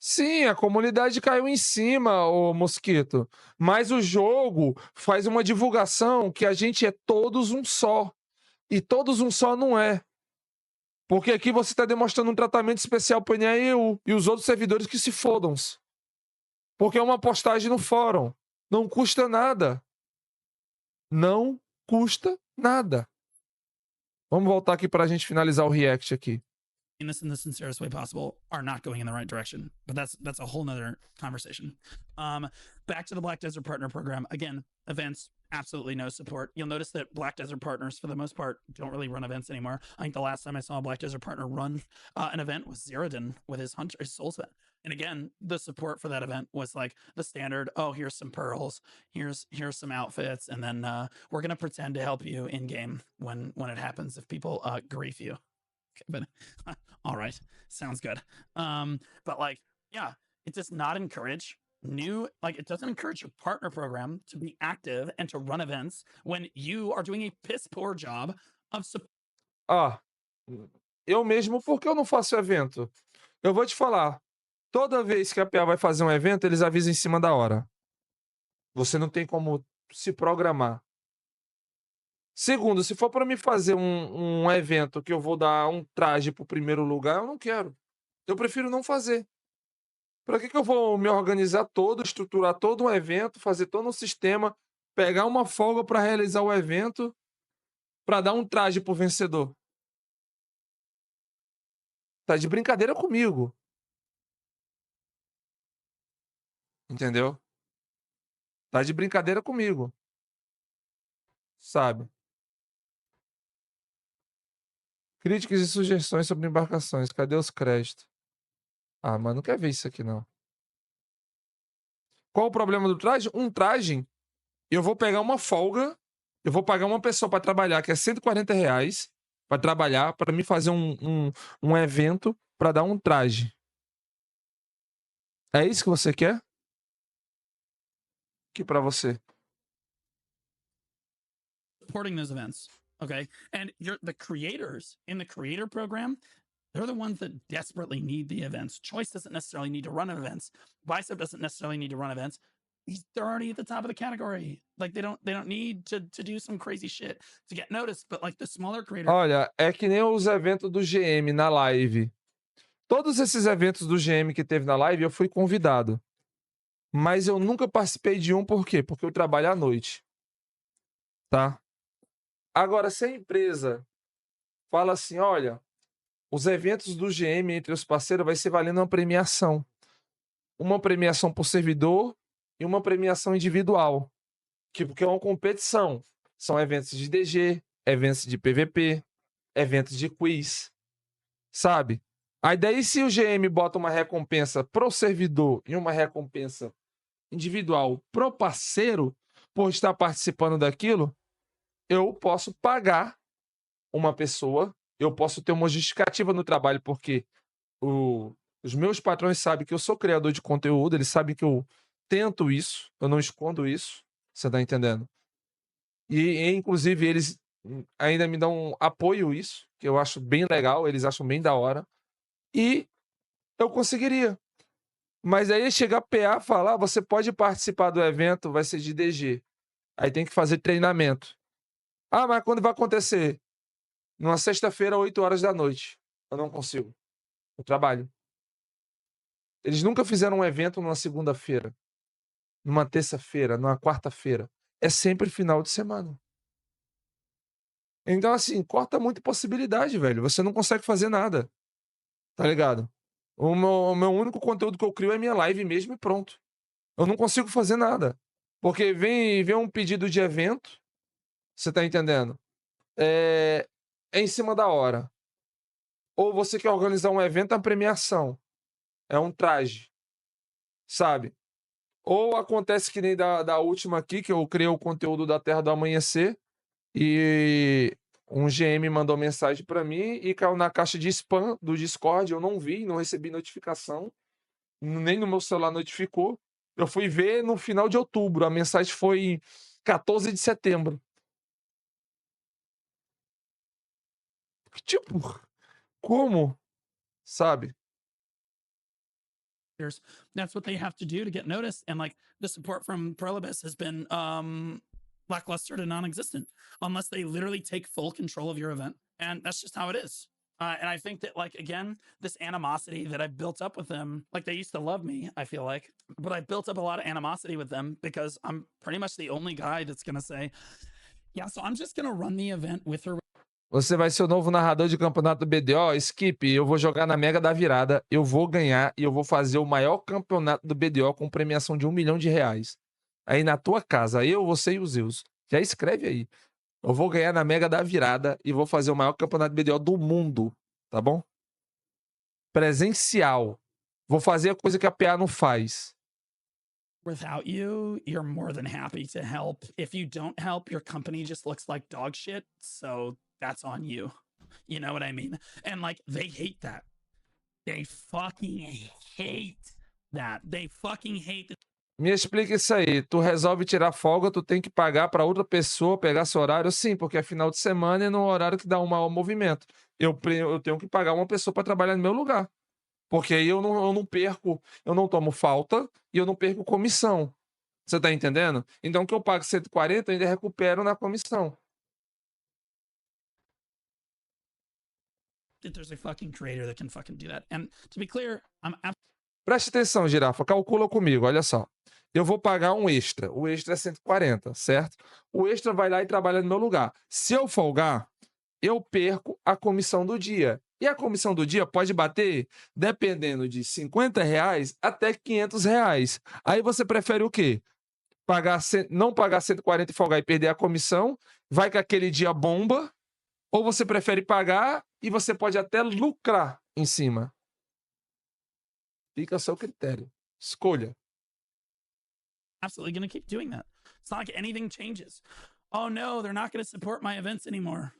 Speaker 1: Sim, a comunidade caiu em cima, ô Mosquito. Mas o jogo faz uma divulgação que a gente é todos um só. E todos um só não é. Porque aqui você está demonstrando um tratamento especial para o NAEU e os outros servidores que se fodam-se. Porque é uma postagem no fórum. Não custa nada. Não custa nada. Vamos voltar aqui para a gente finalizar o react aqui.
Speaker 2: This in the sincerest way possible are not going in the right direction, but that's a whole nother conversation. Back to the Black Desert Partner Program. Again, events absolutely no support. You'll notice that Black Desert partners, for the most part, don't really run events anymore. I think the last time I saw a Black Desert partner run an event was Zerodin with his Soul Set. And again, the support for that event was like the standard, oh, here's some pearls, here's some outfits, and then we're gonna pretend to help you in game when it happens if people grief you. Okay, but all right, sounds good. But like, yeah, it does not encourage it doesn't encourage your partner program to be active and to run events when you are doing a piss poor job of support.
Speaker 1: Ah, eu mesmo, por que eu não faço evento? Eu vou te falar. Toda vez que a PA vai fazer um evento, eles avisam em cima da hora. Você não tem como se programar. Segundo, se for para me fazer um evento que eu vou dar um traje pro primeiro lugar, eu não quero. Eu prefiro não fazer. Para que eu vou me organizar todo, estruturar todo um evento, fazer todo um sistema, pegar uma folga para realizar o evento, para dar um traje pro vencedor? Tá de brincadeira comigo. Entendeu? Tá de brincadeira comigo. Sabe? Críticas e sugestões sobre embarcações. Cadê os créditos? Ah, mas não quer ver isso aqui, não. Qual o problema do traje? Um traje, eu vou pegar uma folga, eu vou pagar uma pessoa para trabalhar, que é R$140, para trabalhar, para me fazer um evento, para dar um traje. É isso que você quer? Que para você?
Speaker 2: Supporting those events, okay? And the creators in the creator program, they're the ones that desperately need the events. Choice doesn't necessarily need to run events. Bicep doesn't necessarily need to run events. They're already at the top of the category. Like they don't need to do some crazy shit to get noticed. But like the smaller creators.
Speaker 1: Olha, é que nem os eventos do GM na live. Todos esses eventos do GM que teve na live, eu fui convidado. Mas eu nunca participei de um, por quê? Porque eu trabalho à noite. Tá? Agora, se a empresa fala assim, olha, os eventos do GM entre os parceiros vai ser valendo uma premiação. Uma premiação por servidor e uma premiação individual. Porque é uma competição. São eventos de DG, eventos de PVP, eventos de quiz. Sabe? Aí daí, se o GM bota uma recompensa pro servidor e uma recompensa individual pro parceiro, por estar participando daquilo, eu posso pagar uma pessoa, eu posso ter uma justificativa no trabalho, porque os meus patrões sabem que eu sou criador de conteúdo, eles sabem que eu tento isso, eu não escondo isso, você tá entendendo? E inclusive, eles ainda me dão apoio isso, que eu acho bem legal, eles acham bem da hora, e eu conseguiria. Mas aí chega a PA e fala, você pode participar do evento, vai ser de DG. Aí tem que fazer treinamento. Ah, mas quando vai acontecer? Numa sexta-feira, 8 horas da noite. Eu não consigo. Eu trabalho. Eles nunca fizeram um evento numa segunda-feira, numa terça-feira, numa quarta-feira. É sempre final de semana. Então, assim, corta muito possibilidade, velho. Você não consegue fazer nada. Tá ligado? O meu único conteúdo que eu crio é minha live mesmo e pronto. Eu não consigo fazer nada. Porque vem um pedido de evento, você tá entendendo? É em cima da hora. Ou você quer organizar um evento, é uma premiação. É um traje. Sabe? Ou acontece que nem da última aqui, que eu criei o conteúdo da Terra do Amanhecer, e um GM mandou mensagem pra mim e caiu na caixa de spam do Discord, eu não vi, não recebi notificação, nem no meu celular notificou. Eu fui ver no final de outubro, a mensagem foi 14 de setembro. Tipo, como? Sabe?
Speaker 2: That's what they have to do to get noticed. And like the support from Prolibus has been lackluster to non-existent unless they literally take full control of your event. And that's just how it is. And I think that, like, again, this animosity that I've built up with them, like they used to love me, I feel like, but I built up a lot of animosity with them because I'm pretty much the only guy that's going to say, yeah, so I'm just going to run the event with her.
Speaker 1: Você vai ser o novo narrador de campeonato do BDO? Skip, eu vou jogar na Mega da Virada, eu vou ganhar e eu vou fazer o maior campeonato do BDO com premiação de R$1 milhão. Aí na tua casa, eu, você e os Zeus. Já escreve aí. Eu vou ganhar na Mega da Virada e vou fazer o maior campeonato BDO do mundo, tá bom? Presencial. Vou fazer a coisa que a PA não faz.
Speaker 2: Without you, you're more than happy to help. If you don't help, your company just looks like dog shit. So that's on you. You know what I mean? And like, they hate that. They fucking hate that. They fucking hate.
Speaker 1: Me explica isso aí. Tu resolve tirar folga, tu tem que pagar para outra pessoa pegar seu horário? Sim, porque é final de semana e no horário que dá um maior movimento. Eu tenho que pagar uma pessoa para trabalhar no meu lugar. Porque aí eu não perco, eu não tomo falta e eu não perco comissão. Você tá entendendo? Então, que eu pago 140, eu ainda recupero na comissão.
Speaker 2: There's a fucking creator that can fucking do that. And to be clear,
Speaker 1: Preste atenção, girafa, calcula comigo, olha só. Eu vou pagar um extra. O extra é 140, certo? O extra vai lá e trabalha no meu lugar. Se eu folgar, eu perco a comissão do dia. E a comissão do dia pode bater dependendo de R$50 até R$500. Aí você prefere o quê? Não pagar 140 e folgar e perder a comissão? Vai que aquele dia bomba? Ou você prefere pagar e você pode até lucrar em cima? Fica a seu critério. Escolha.
Speaker 2: Absolutely going to keep doing that. It's not like anything changes. Oh no, they're not going to support my events anymore.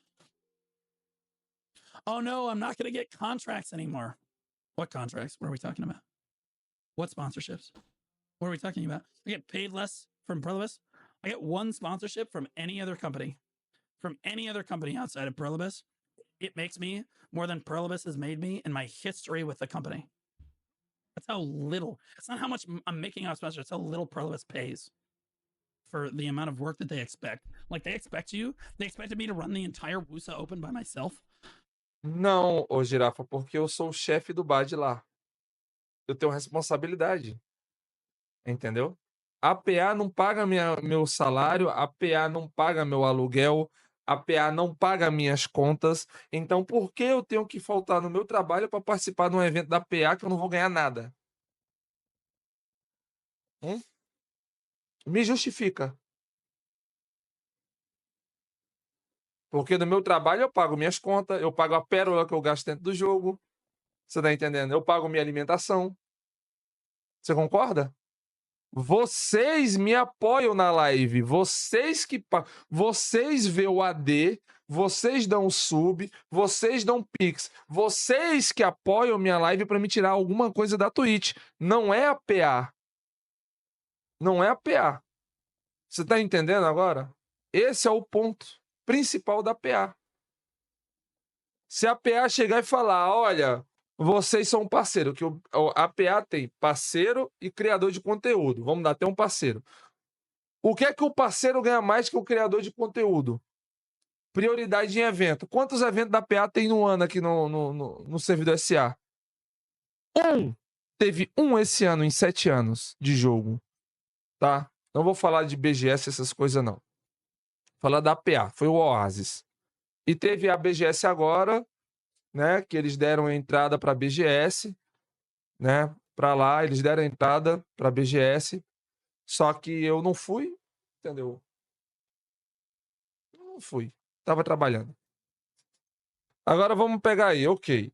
Speaker 2: Oh no, I'm not going to get contracts anymore. What contracts? What are we talking about? What sponsorships? What are we talking about? I get paid less from Prolibus. I get one sponsorship from any other company. From any other company outside of Prolibus. It makes me more than Prolibus has made me in my history with the company. That's how little. It's not how much I'm making off sponsor. It's how little Prolibus pays for the amount of work that they expect. Like, they expected me to run the entire WUSA Open by myself.
Speaker 1: Não, ô girafa, porque eu sou o chefe do bar de lá. Eu tenho responsabilidade. Entendeu? A PA não paga meu salário, a PA não paga meu aluguel, a PA não paga minhas contas. Então, por que eu tenho que faltar no meu trabalho para participar de um evento da PA que eu não vou ganhar nada? Me justifica. Porque no meu trabalho eu pago minhas contas, eu pago a pérola que eu gasto dentro do jogo. Você tá entendendo? Eu pago minha alimentação. Você concorda? Vocês me apoiam na live. Vocês vê o AD, vocês dão sub, vocês dão pix. Vocês que apoiam minha live para me tirar alguma coisa da Twitch. Não é a PA. Não é a PA. Você tá entendendo agora? Esse é o ponto principal da PA. Se a PA chegar e falar, olha, vocês são um parceiro, que a PA tem parceiro e criador de conteúdo. Vamos dar até um parceiro. O que é que o parceiro ganha mais que o criador de conteúdo? Prioridade em evento. Quantos eventos da PA tem no ano aqui no servidor SA? Teve um esse ano, em 7 anos de jogo. Tá? Não vou falar de BGS, essas coisas, não. Vou falar da PA, foi o Oasis. E teve a BGS agora, né? Que eles deram entrada para a BGS, né? Para lá, eles deram entrada para a BGS. Só que eu não fui, entendeu? Não fui. Tava trabalhando. Agora vamos pegar aí, ok.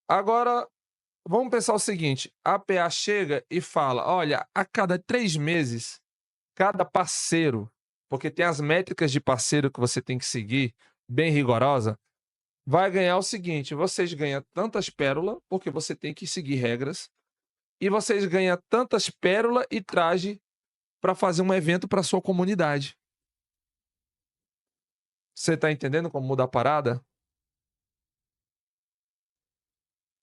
Speaker 1: Agora, vamos pensar o seguinte. A PA chega e fala, olha, a cada 3 meses, cada parceiro, porque tem as métricas de parceiro que você tem que seguir, bem rigorosa, vai ganhar o seguinte, vocês ganham tantas pérolas, porque você tem que seguir regras, e vocês ganham tantas pérolas e traje para fazer um evento para sua comunidade. Você tá entendendo como mudar a parada?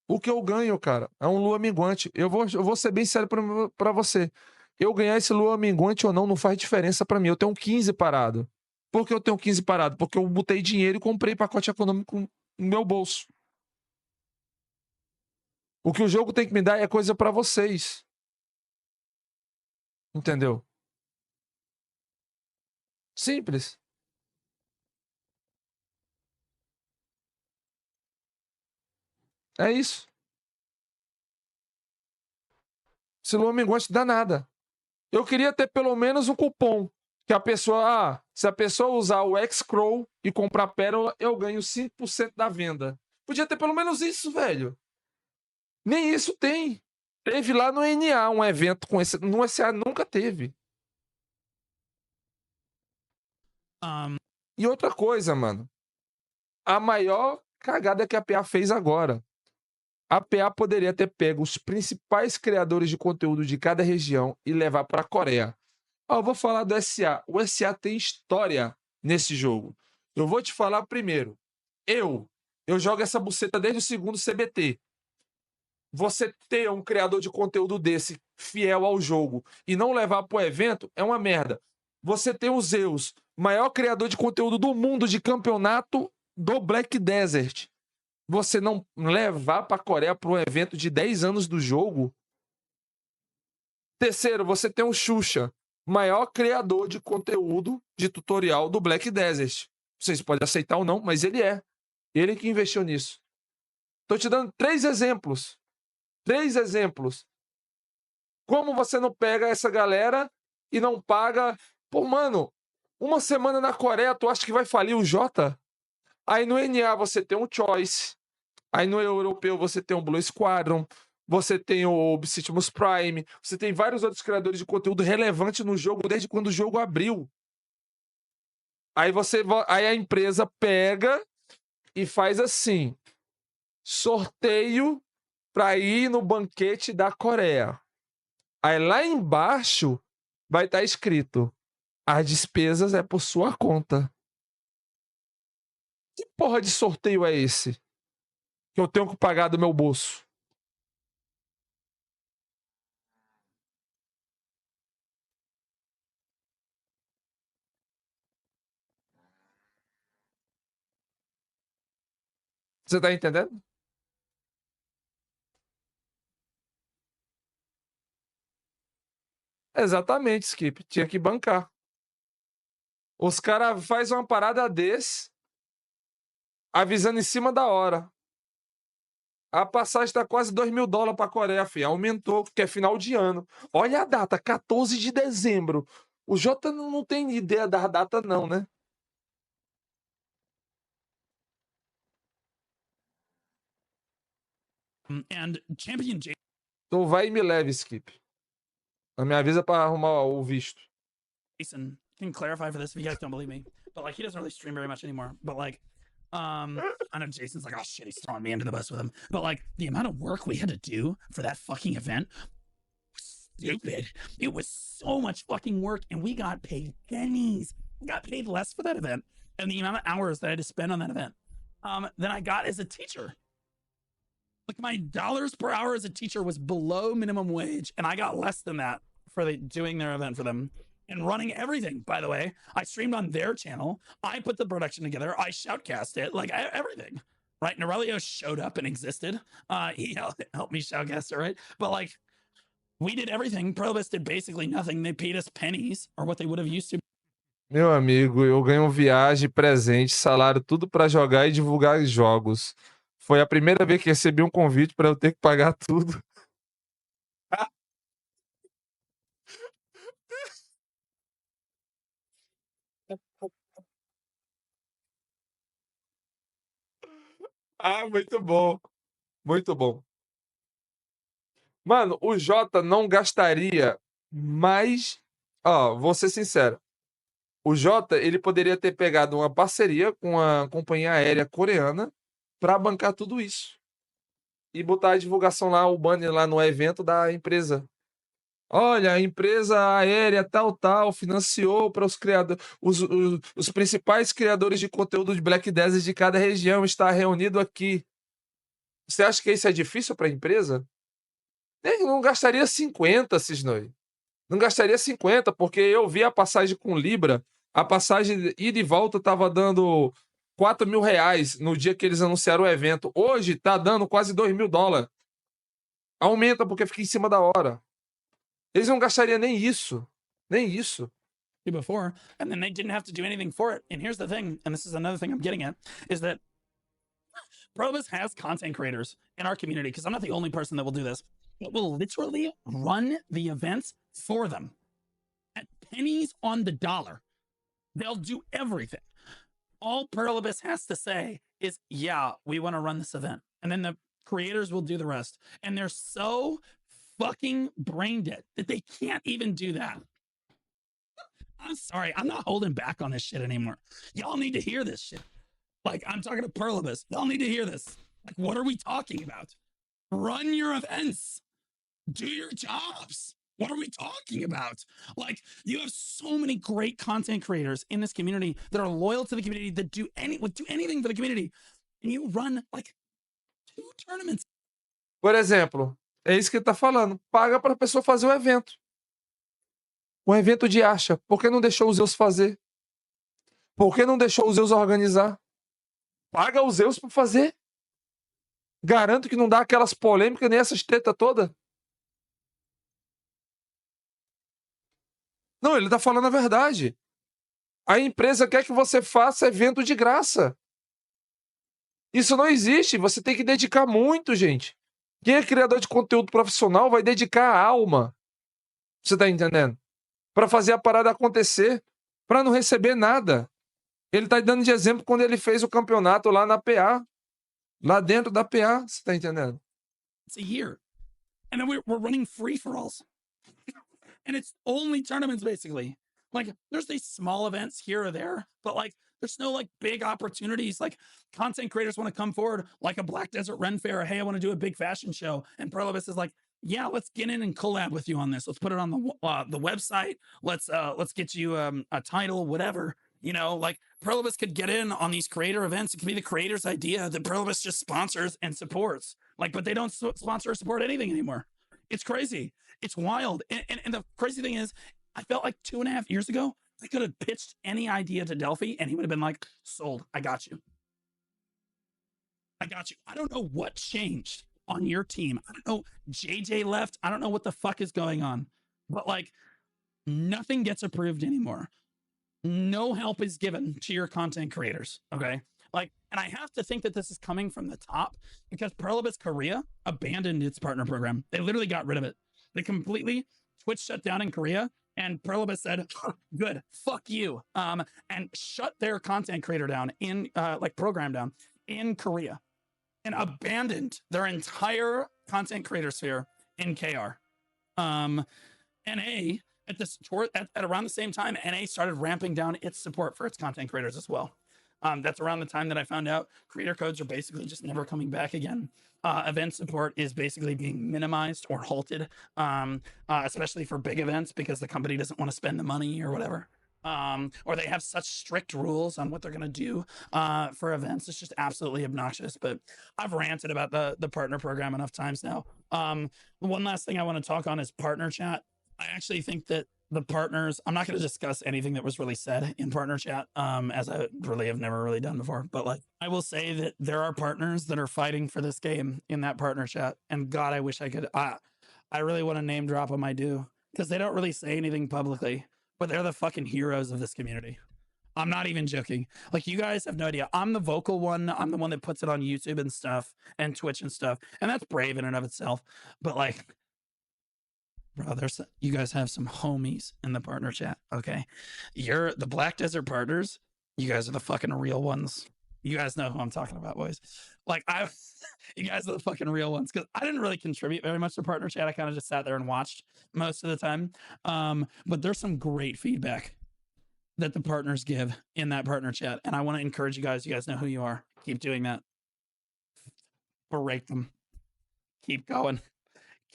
Speaker 1: O que eu ganho, cara, é um lua minguante. Eu vou ser bem sério para você. Eu ganhar esse lua minguante ou não faz diferença para mim. Eu tenho 15 parado. Por que eu tenho 15 parado? Porque eu botei dinheiro e comprei pacote econômico no meu bolso. O que o jogo tem que me dar é coisa para vocês. Entendeu? Simples. É isso. Esse lua minguante dá nada. Eu queria ter pelo menos um cupom. Que a pessoa, se a pessoa usar o X-Crow e comprar pérola, eu ganho 5% da venda. Podia ter pelo menos isso, velho. Nem isso tem. Teve lá no NA um evento com esse. No SA nunca teve. E outra coisa, mano. A maior cagada que a PA fez agora. A PA poderia ter pego os principais criadores de conteúdo de cada região e levar para a Coreia. Eu vou falar do SA. O SA tem história nesse jogo. Eu vou te falar primeiro. Eu jogo essa buceta desde o segundo CBT. Você ter um criador de conteúdo desse fiel ao jogo e não levar pro evento é uma merda. Você tem o Zeus, maior criador de conteúdo do mundo de campeonato do Black Desert. Você não levar pra Coreia para um evento de 10 anos do jogo. Terceiro, você tem o Xuxa, maior criador de conteúdo de tutorial do Black Desert. Vocês podem aceitar ou não, mas ele é. Ele que investiu nisso. Tô te dando 3 exemplos. 3 exemplos. Como você não pega essa galera e não paga... Pô, mano, uma semana na Coreia, tu acha que vai falir o Jota? Aí no NA você tem um Choice. Aí no europeu você tem o Blue Squadron. Você tem o Optimus Prime. Você tem vários outros criadores de conteúdo relevantes no jogo desde quando o jogo abriu. Aí a empresa pega e faz assim: sorteio para ir no banquete da Coreia. Aí lá embaixo vai estar escrito: as despesas é por sua conta. Que porra de sorteio é esse? Que eu tenho que pagar do meu bolso? Você tá entendendo? Exatamente, Skip. Tinha que bancar. Os caras fazem uma parada desse, avisando em cima da hora. A passagem tá quase $2.000 pra Coreia, filho. Aumentou, porque é final de ano. Olha a data, 14 de dezembro. O Jota não tem ideia da data, não, né?
Speaker 2: And Champion
Speaker 1: Então vai e me leve, Skip. Me avisa pra arrumar o visto.
Speaker 2: Jason can clarify for this if you guys don't believe me, but like he doesn't really stream very much anymore. But like, I know Jason's like, oh shit, he's throwing me into the bus with him. But like, the amount of work we had to do for that fucking event was stupid. It was so much fucking work, and we got paid pennies. We got paid less for that event, and the amount of hours that I had to spend on that event, than I got as a teacher. Like my dollars per hour as a teacher was below minimum wage, and I got less than that for doing their event for them. And running everything, by the way. I streamed on their channel. I put the production together. I shoutcast it, like everything. Right? And Aurelio showed up and existed. He helped me shoutcast it, right? But like, we did everything. Probus did basically nothing. They paid us pennies, or what they would have used to.
Speaker 1: Meu amigo, eu ganho viagem, presente, salário, tudo pra jogar e divulgar jogos. Foi a primeira vez que recebi um convite pra eu ter que pagar tudo. Ah, muito bom. Muito bom. Mano, o Jota não gastaria mais... Ó, vou ser sincero. O Jota, ele poderia ter pegado uma parceria com a companhia aérea coreana pra bancar tudo isso. E botar a divulgação lá, o banner lá no evento da empresa. Olha, a empresa aérea tal financiou para os criadores, os principais criadores de conteúdo de Black Desert de cada região está reunido aqui. Você acha que isso é difícil para a empresa? Nem não gastaria 50, Cisnoi. Não gastaria 50, porque eu vi a passagem com Libra. A passagem ida e volta estava dando R$ 4.000 no dia que eles anunciaram o evento. Hoje tá dando quase $2.000. Aumenta porque fica em cima da hora. Eles não gastariam nem isso. Nem isso.
Speaker 2: Before, and then they didn't have to do anything for it. And here's the thing, and this is another thing I'm getting at, is that Probus has content creators in our community, because I'm not the only person that will do this. It will literally run the events for them at pennies on the dollar. They'll do everything. All Pluribus has to say is, yeah, we want to run this event. And then the creators will do the rest. And they're so fucking brain dead that they can't even do that. I'm sorry, I'm not holding back on this shit anymore. Y'all need to hear this shit. Like, I'm talking to Pluribus. Y'all need to hear this. Like, what are we talking about? Run your events. Do your jobs. What are we talking about? Like, you have so many great content creators in this community that are loyal to the community, that do anything for the community. And you run, like, 2 tournaments.
Speaker 1: Por exemplo, é isso que ele tá falando. Paga pra pessoa fazer o evento. Um evento de acha. Por que não deixou os Zeus fazer? Por que não deixou os Zeus organizar? Paga os Zeus pra fazer. Garanto que não dá aquelas polêmicas nem essas treta toda. Não, ele tá falando a verdade. A empresa quer que você faça evento de graça. Isso não existe. Você tem que dedicar muito, gente. Quem é criador de conteúdo profissional vai dedicar a alma. Você tá entendendo? Para fazer a parada acontecer. Para não receber nada. Ele tá dando de exemplo quando ele fez o campeonato lá na PA. Lá dentro da PA. Você tá entendendo?
Speaker 2: It's a year. And then we're running free-for-alls. And it's only tournaments, basically. Like, there's these small events here or there, but like, there's no like big opportunities. Like, content creators want to come forward, like a Black Desert Ren Fair. Hey, I want to do a big fashion show. And Pluribus is like, yeah, let's get in and collab with you on this. Let's put it on the website. Let's get you a title, whatever. You know, like Pluribus could get in on these creator events. It could be the creator's idea that Pluribus just sponsors and supports. Like, but they don't sponsor or support anything anymore. It's crazy. It's wild. And the crazy thing is, I felt like 2.5 years ago, I could have pitched any idea to Delphi and he would have been like, sold. I got you. I got you. I don't know what changed on your team. I don't know. JJ left. I don't know what the fuck is going on. But like, nothing gets approved anymore. No help is given to your content creators. Okay. Like, and I have to think that this is coming from the top because Pluribus Korea abandoned its partner program. They literally got rid of it. They completely, Twitch shut down in Korea and Pluribus said, good, fuck you. And shut their content creator down in like program down in Korea and abandoned their entire content creator sphere in KR. NA at this at around the same time, NA started ramping down its support for its content creators as well. That's around the time that I found out creator codes are basically just never coming back again. Event support is basically being minimized or halted, especially for big events because the company doesn't want to spend the money or whatever. Or they have such strict rules on what they're going to do for events. It's just absolutely obnoxious. But I've ranted about the partner program enough times now. One last thing I want to talk on is partner chat. I actually think that the partners, I'm not going to discuss anything that was really said in partner chat, as I really have never really done before. But like, I will say that there are partners that are fighting for this game in that partner chat. And God, I wish I could. I really want to name drop them. I do, because they don't really say anything publicly, but they're the fucking heroes of this community. I'm not even joking. Like, you guys have no idea. I'm the vocal one. I'm the one that puts it on YouTube and stuff and Twitch and stuff. And that's brave in and of itself. But like, bro, you guys have some homies in the partner chat, okay? You're the Black Desert partners. You guys are the fucking real ones. You guys know who I'm talking about, boys. Like, you guys are the fucking real ones, because I didn't really contribute very much to partner chat. I kind of just sat there and watched most of the time. But there's some great feedback that the partners give in that partner chat, and I want to encourage you guys. You guys know who you are. Keep doing that. Berate them. Keep going.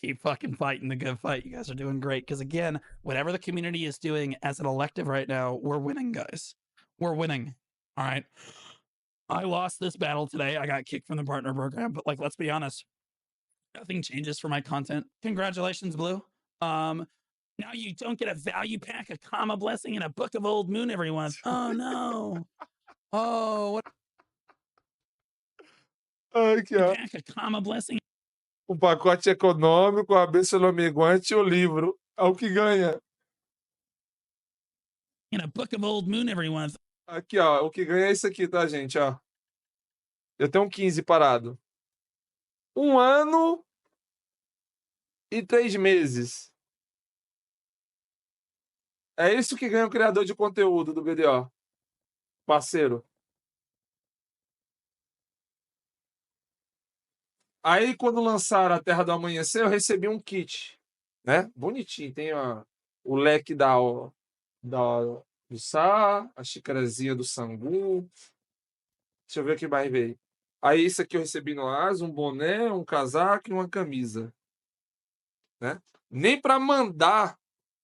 Speaker 2: Keep fucking fighting the good fight. You guys are doing great. Because again, whatever the community is doing as an elective right now, we're winning, guys. We're winning. All right. I lost this battle today. I got kicked from the partner program, but like, let's be honest, nothing changes for my content. Congratulations, Blue. Now you don't get a value pack, a comma blessing, and a book of old moon every once. Oh no. Oh, what?
Speaker 1: Aqui, ó.
Speaker 2: Pack, a comma blessing.
Speaker 1: O pacote econômico, a bênção lamiguante e o livro. É o que ganha.
Speaker 2: In a book of old moon every once.
Speaker 1: Aqui, ó. O que ganha é isso aqui, tá, gente? Ó. Eu tenho 15 parado. 1 ano e 3 meses. É isso que ganha o criador de conteúdo do BDO. Parceiro. Aí, quando lançaram a Terra do Amanhecer, eu recebi um kit, né? Bonitinho. Tem o leque do Sá, a xicarazinha do Sangu. Deixa eu ver o que mais veio. Aí, isso aqui eu recebi no Asa, um boné, um casaco e uma camisa. Né? Nem para mandar,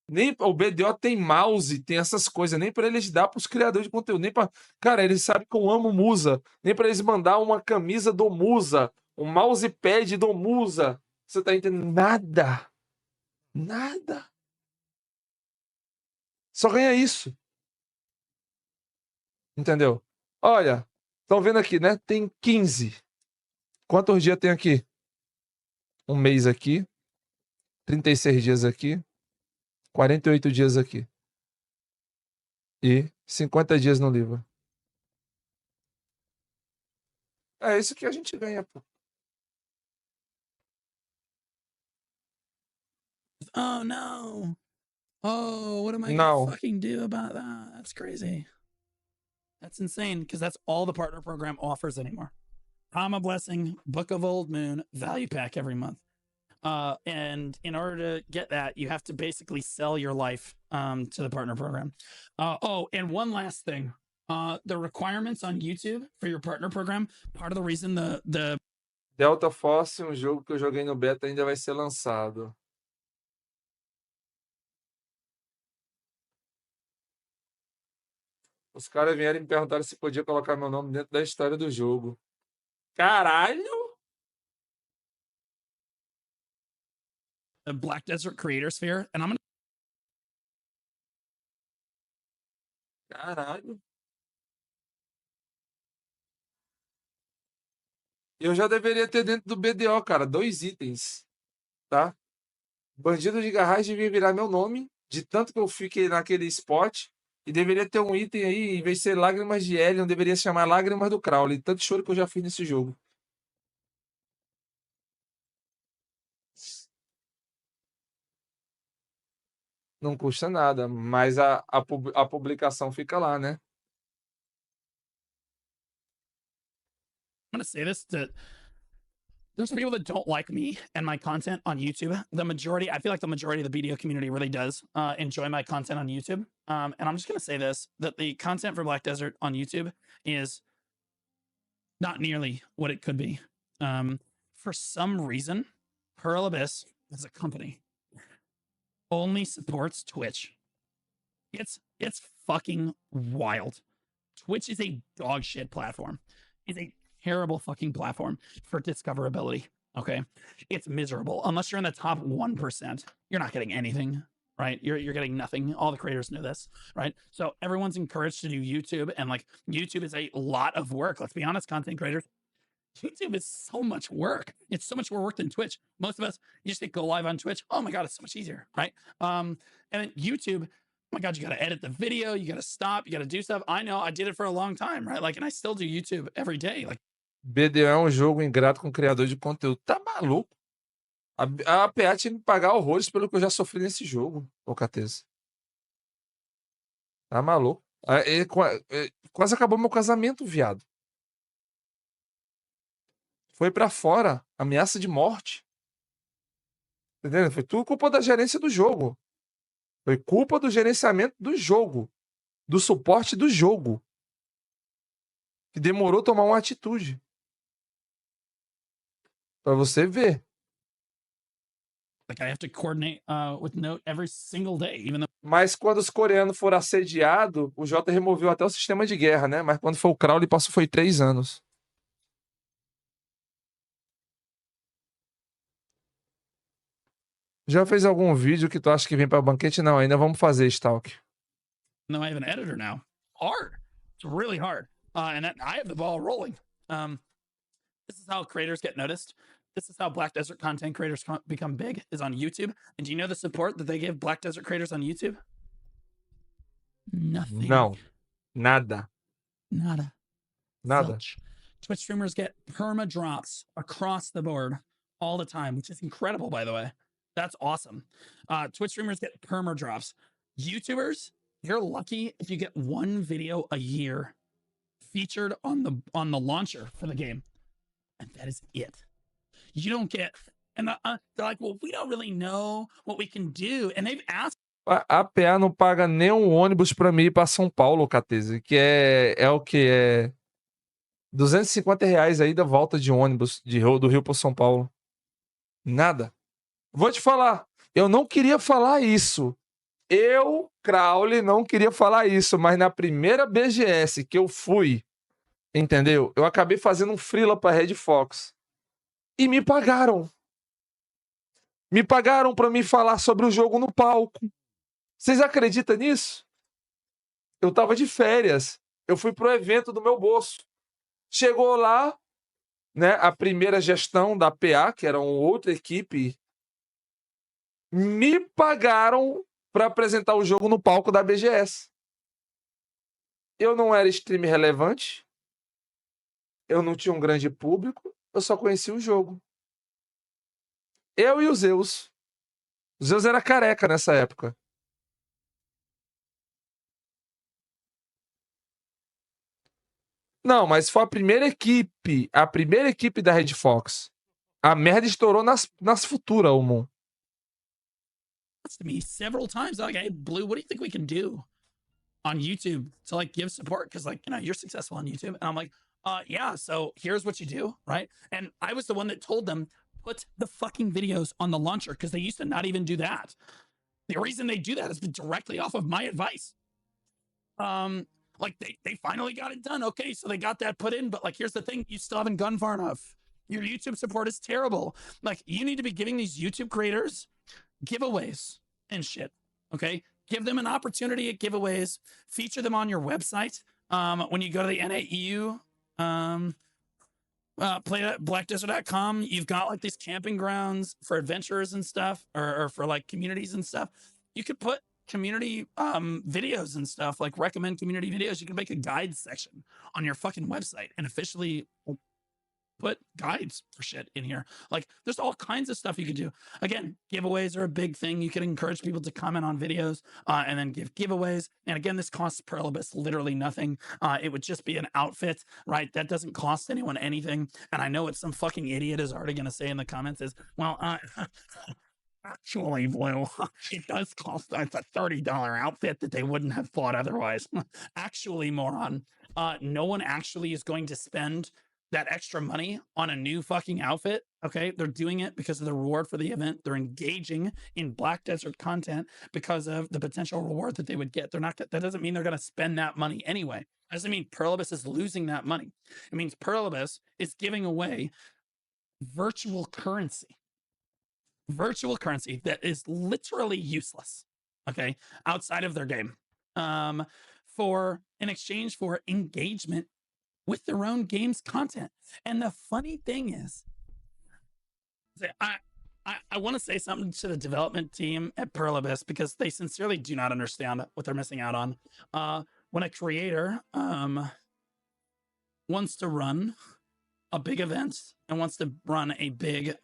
Speaker 1: nem o BDO tem mouse, tem essas coisas, nem para eles dar para os criadores de conteúdo, nem para, cara, eles sabem que eu amo Musa, nem para eles mandar uma camisa do Musa, um mousepad do Musa. Você tá entendendo? Nada. Nada. Só ganha isso. Entendeu? Olha, estão vendo aqui, né? Tem 15. Quantos dias tem aqui? Um mês aqui, 36 dias aqui, 48 dias aqui. E 50 dias no livro. É isso que a gente ganha, pô.
Speaker 2: Oh no. Oh, what am I
Speaker 1: Não.
Speaker 2: gonna fucking do about that? That's crazy. That's insane because that's all the partner program offers anymore. Comma Blessing, Book of Old Moon, value pack every month. And in order to get that, you have to basically sell your life to the partner program. Oh, and one last thing. The requirements on YouTube for your partner program, part of the reason the
Speaker 1: Delta Force, um jogo que eu joguei no beta, ainda vai ser lançado. Os caras vieram me perguntar se podia colocar meu nome dentro da história do jogo. Caralho!
Speaker 2: Black Desert Creator Sphere, and I'm gonna.
Speaker 1: Caralho! Eu já deveria ter dentro do BDO, cara, 2 itens, tá? Bandido de Garagem devia virar meu nome, de tanto que eu fiquei naquele spot, e deveria ter um item aí, em vez de ser Lágrimas de Helion, deveria se chamar Lágrimas do Crowley. Tanto choro que eu já fiz nesse jogo. Não custa nada, mas a publicação fica lá, né?
Speaker 2: I'm gonna say this to there's people that don't like me and my content on YouTube. The majority, I feel like the majority of the BDO community really does enjoy my content on YouTube. And I'm just gonna say this: that the content for Black Desert on YouTube is not nearly what it could be. For some reason, Pearl Abyss as a company only supports Twitch. It's fucking wild. Twitch is a dog shit platform. It's a terrible fucking platform for discoverability. Okay, it's miserable unless you're in the top 1%. You're not getting anything, right? You're getting nothing. All the creators know this, right? So everyone's encouraged to do YouTube, and like YouTube is a lot of work. Let's be honest, content creators. YouTube is so much work. It's so much more work than Twitch. Most of us, you just hit go live on Twitch. Oh my God, it's so much easier, right? And then YouTube, oh my God, you got to edit the video. You got to stop. You got to do stuff. I know I did it for a long time, right? Like, and I still do YouTube every day. Like,
Speaker 1: BDO é um jogo ingrato com criador de conteúdo. Tá maluco? A PA tinha que pagar horrores pelo que eu já sofri nesse jogo, ô Cateza. Tá maluco? Quase acabou meu casamento, viado. Foi pra fora. Ameaça de morte. Entendeu? Foi tudo culpa da gerência do jogo. Foi culpa do gerenciamento do jogo. Do suporte do jogo. Que demorou a tomar uma atitude. Pra você ver.
Speaker 2: I have to coordinate with Note every single day, even though.
Speaker 1: Mas quando os coreanos foram assediados, o Jota removeu até o sistema de guerra, né? Mas quando foi o Crowley, foi 3 anos. Já fez algum vídeo que tu acha que vem pra banquete? Não, ainda vamos fazer, Stalk.
Speaker 2: No, I have an editor now. Hard. It's really hard. And I have the ball rolling. This is how creators get noticed. This is how Black Desert content creators become big, is on YouTube. And do you know the support that they give Black Desert creators on YouTube? Nothing.
Speaker 1: Não. Nada.
Speaker 2: Nada.
Speaker 1: Nada.
Speaker 2: Zilch. Twitch streamers get perma drops across the board all the time, which is incredible, by the way. That's awesome. Twitch streamers get perma drops. YouTubers, you're lucky if you get one video a year featured on the launcher for the game, and that is it. You don't get, and they're like, well, we don't really know what we can do, and they've asked.
Speaker 1: A PA não paga nem um ônibus pra mim ir pra São Paulo, Catese, que é o que? É R$250 aí da volta de ônibus do Rio pro São Paulo. Nada. Vou te falar, eu não queria falar isso. Eu, Crowley, não queria falar isso, mas na primeira BGS que eu fui, entendeu? Eu acabei fazendo um freela pra Red Fox. E me pagaram. Me pagaram pra me falar sobre o jogo no palco. Vocês acreditam nisso? Eu tava de férias. Eu fui pro evento do meu bolso. Chegou lá, né, a primeira gestão da PA, que era uma outra equipe, me pagaram para apresentar o jogo no palco da BGS. Eu não era stream relevante. Eu não tinha um grande público. Eu só conhecia o jogo. Eu e o Zeus. O Zeus era careca nessa época. Não, mas foi a primeira equipe da Red Fox. A merda estourou nas futuras, o Moon.
Speaker 2: To me several times, like, hey, Blue, what do you think we can do on YouTube to like give support? Because like, you know, you're successful on YouTube. And I'm like, yeah, so here's what you do, right? And I was the one that told them, put the fucking videos on the launcher, because they used to not even do that. The reason they do that is directly off of my advice. Like they finally got it done. Okay, so they got that put in, but like, here's the thing, you still haven't gone far enough. Your YouTube support is terrible. Like, you need to be giving these YouTube creators giveaways and shit. Okay, give them an opportunity at giveaways. Feature them on your website. When you go to the NAEU, blackdesert.com, you've got like these camping grounds for adventurers and stuff, or for like communities and stuff. You could put community videos and stuff, like recommend community videos. You can make a guide section on your fucking website and officially put guides for shit in here. Like, there's all kinds of stuff you could do. Again, giveaways are a big thing. You can encourage people to comment on videos and then give giveaways. And again, this costs Perlibus literally nothing. It would just be an outfit, right? That doesn't cost anyone anything. And I know what some fucking idiot is already going to say in the comments is, well, actually, Blue, it does cost a $30 outfit that they wouldn't have thought otherwise. Actually, moron, no one actually is going to spend that extra money on a new fucking outfit. Okay, they're doing it because of the reward for the event. They're engaging in Black Desert content because of the potential reward that they would get. They're not, that doesn't mean they're going to spend that money anyway. That doesn't mean Perlibus is losing that money. It means Perlibus is giving away virtual currency that is literally useless, okay, outside of their game, for in exchange for engagement with their own game's content. And the funny thing is, I want to say something to the development team at Perlibus, because they sincerely do not understand what they're missing out on. When a creator wants to run a big event and wants to run a big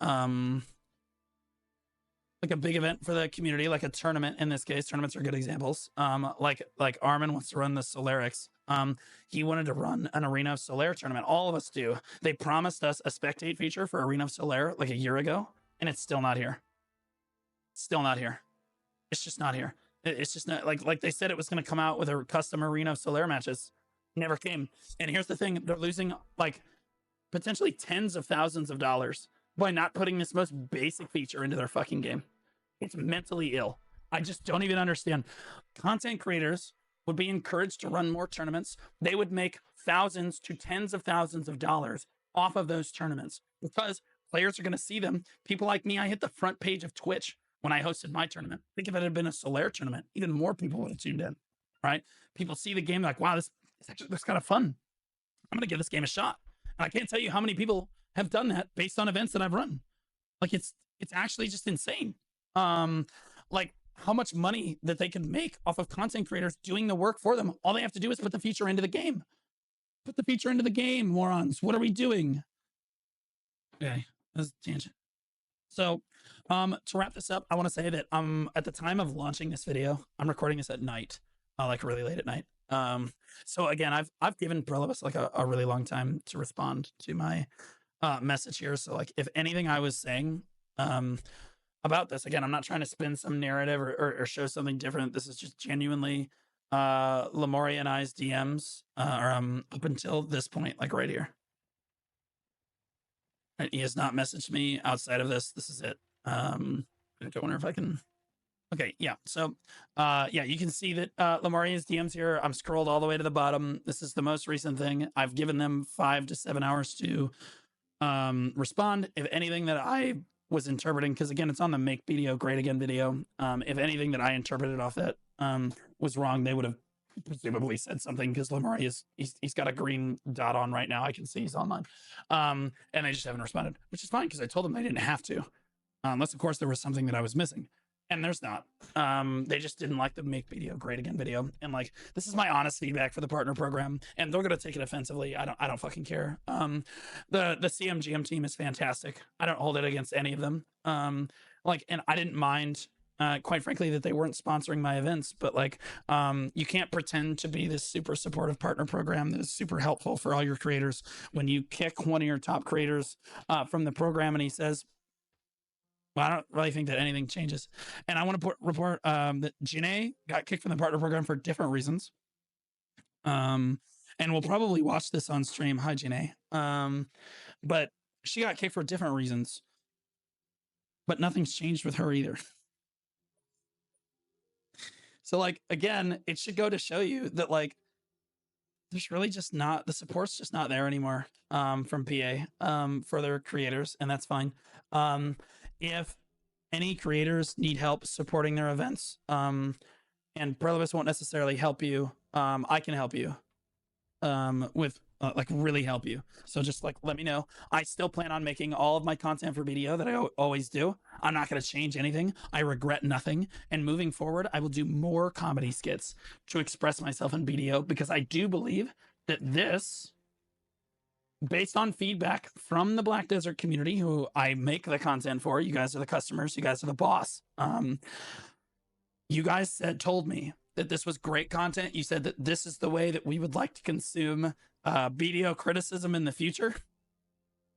Speaker 2: like a big event for the community, like a tournament. In this case, tournaments are good examples. Like Armin wants to run the Solarix. He wanted to run an Arena of Solaire tournament. All of us do. They promised us a spectate feature for Arena of Solaire like a year ago, and it's still not here. Still not here. It's just not here. It's just not, like they said it was going to come out with a custom Arena of Solaire matches. Never came. And here's the thing, they're losing like potentially tens of thousands of dollars by not putting this most basic feature into their fucking game. It's mentally ill. I just don't even understand. Content creators would be encouraged to run more tournaments. They would make thousands to tens of thousands of dollars off of those tournaments because players are going to see them. People like me, I hit the front page of Twitch when I hosted my tournament. Think if it had been a Solaire tournament, even more people would have tuned in, right? People see the game like, wow, this actually looks kind of fun. I'm going to give this game a shot. And I can't tell you how many people have done that based on events that I've run. Like, it's actually just insane. Like how much money that they can make off of content creators doing the work for them. All they have to do is put the feature into the game. Put the feature into the game, morons. What are we doing? Okay, that's a tangent. So, to wrap this up, I want to say that at the time of launching this video, I'm recording this at night, like really late at night. So again, I've given Prolibus like a really long time to respond to my message here. So like, if anything I was saying about this, again, I'm not trying to spin some narrative or show something different. This is just genuinely Lamori and I's DMs up until this point, like right here. He has not messaged me outside of this. This is it. I wonder if I can. Okay, yeah. So, yeah, you can see that Lamaria's DMs here. I'm scrolled all the way to the bottom. This is the most recent thing. I've given them 5 to 7 hours to respond. If anything that I was interpreting, because again, it's on the make video great again video. If anything that I interpreted off that was wrong, they would have presumably said something, because Lamari he's got a green dot on right now. I can see he's online. And they just haven't responded, which is fine, because I told them they didn't have to. Unless, of course, there was something that I was missing. And there's not. They just didn't like the make video great again video. And like, this is my honest feedback for the partner program, and they're gonna take it offensively. I don't fucking care. The CMGM team is fantastic. I don't hold it against any of them. Like, and I didn't mind, quite frankly, that they weren't sponsoring my events, but like, you can't pretend to be this super supportive partner program that is super helpful for all your creators when you kick one of your top creators from the program and he says, well, I don't really think that anything changes. And I want to report that Janae got kicked from the partner program for different reasons. And we'll probably watch this on stream. Hi, Janae. But she got kicked for different reasons. But nothing's changed with her either. So, like, again, it should go to show you that, like, there's really just not, the support's just not there anymore from PA for their creators, and that's fine. If any creators need help supporting their events, and Prolibus won't necessarily help you, I can help you with like really help you. So just like, let me know. I still plan on making all of my content for BDO that I always do. I'm not going to change anything. I regret nothing. And moving forward, I will do more comedy skits to express myself in BDO, because I do believe that this, based on feedback from the Black Desert community, who I make the content for, you guys are the customers, you guys are the boss. You guys told me that this was great content. You said that this is the way that we would like to consume BDO criticism in the future.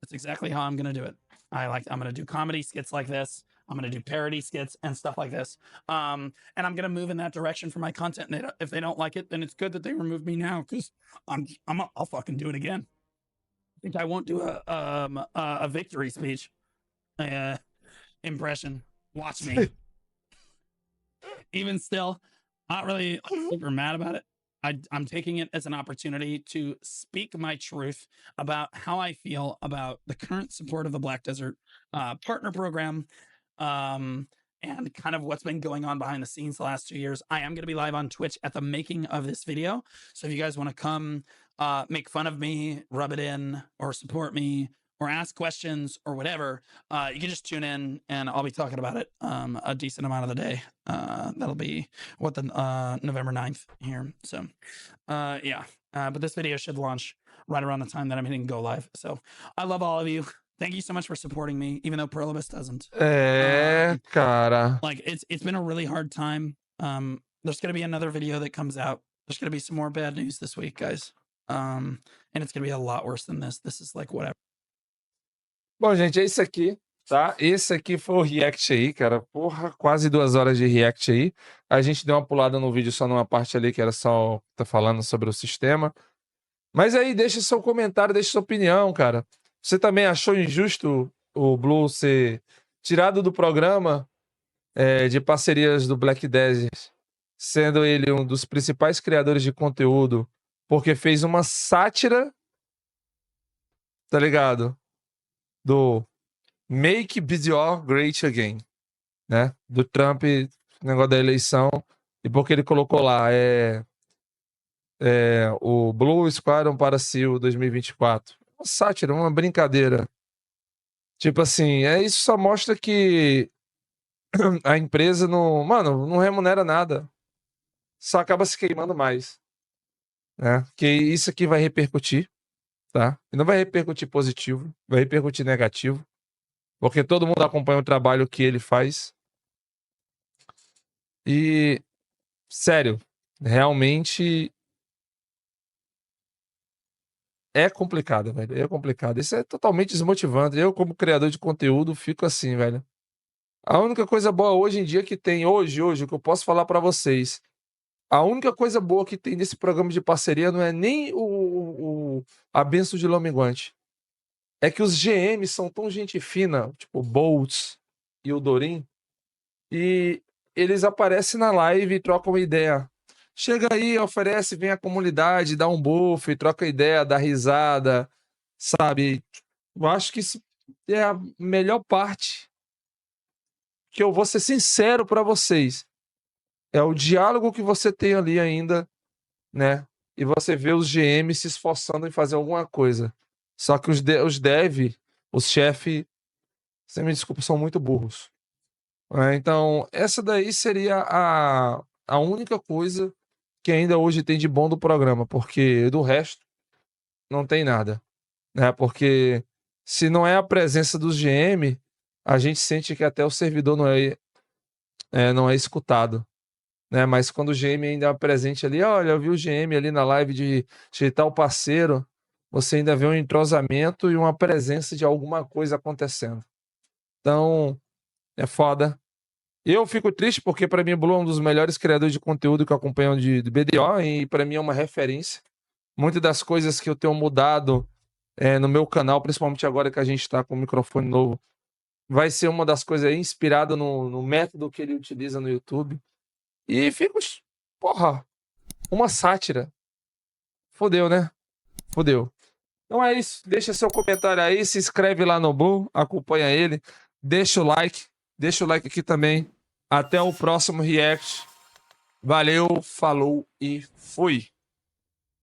Speaker 2: That's exactly how I'm going to do it. I'm going to do comedy skits like this. I'm going to do parody skits and stuff like this. And I'm going to move in that direction for my content. And if they don't like it, then it's good that they remove me now, because I'll fucking do it again. I think I won't do a victory speech impression. Watch me. Even still, not really super mad about it. I'm taking it as an opportunity to speak my truth about how I feel about the current support of the Black Desert partner program, and kind of what's been going on behind the scenes the last 2 years. I am going to be live on Twitch at the making of this video. So if you guys want to come make fun of me, rub it in, or support me, or ask questions or whatever, you can just tune in and I'll be talking about it a decent amount of the day. That'll be what, the November 9th here. So yeah, but this video should launch right around the time that I'm hitting go live. So I love all of you. Thank you so much for supporting me, even though Prolibus doesn't.
Speaker 1: Cara.
Speaker 2: Like, it's been a really hard time. There's gonna be another video that comes out. There's gonna be some more bad news this week, guys. And it's gonna be a lot worse than this. This is like whatever.
Speaker 1: Bom, gente, é isso aqui, tá? Esse aqui foi o react aí, cara. Porra, quase 2 horas de react aí. A gente deu uma pulada no vídeo só numa parte ali que era só tá falando sobre o sistema. Mas aí, deixa seu comentário, deixa sua opinião, cara. Você também achou injusto o Blue ser tirado do programa de parcerias do Black Desert, sendo ele um dos principais criadores de conteúdo, porque fez uma sátira, tá ligado? Do Make BDO Great Again, né? Do Trump, negócio da eleição, e porque ele colocou lá o Blue Squadron para CEO 2024. Uma sátira, uma brincadeira. Tipo assim, isso só mostra que a empresa não remunera nada. Só acaba se queimando mais, né? Que isso aqui vai repercutir, tá? E não vai repercutir positivo, vai repercutir negativo. porque todo mundo acompanha o trabalho que ele faz. E, sério, realmente é complicado, velho. É complicado. Isso é totalmente desmotivante. Eu, como criador de conteúdo, fico assim, velho. A única coisa boa hoje em dia que tem, hoje, o que eu posso falar pra vocês, a única coisa boa que tem nesse programa de parceria não é nem a benção de Lominguante. É que os GMs são tão gente fina, tipo o Boltz e o Dorim, e eles aparecem na live e trocam uma ideia. Chega aí, oferece, vem a comunidade, dá um buff, troca ideia, dá risada, sabe? Eu acho que isso é a melhor parte, que eu vou ser sincero pra vocês. É o diálogo que você tem ali ainda, né? E você vê os GMs se esforçando em fazer alguma coisa. Só que os dev, os chefes, você me desculpa, são muito burros. Então, essa daí seria a única coisa que ainda hoje tem de bom do programa, porque do resto não tem nada, né? Porque se não é a presença dos GM, a gente sente que até o servidor não é escutado, né? Mas quando o GM ainda é presente ali, olha, eu vi o GM ali na live de tal parceiro, você ainda vê um entrosamento e uma presença de alguma coisa acontecendo. Então, é foda. Eu fico triste porque para mim o Blue é um dos melhores criadores de conteúdo que eu acompanho de BDO e para mim é uma referência. Muitas das coisas que eu tenho mudado no meu canal, principalmente agora que a gente está com o microfone novo, vai ser uma das coisas aí inspirada no método que ele utiliza no YouTube. E fico, porra, uma sátira. Fodeu, né? Fodeu. Então é isso. Deixa seu comentário aí, se inscreve lá no Blue, acompanha ele, deixa o like aqui também. Até o próximo react. Valeu, falou e fui.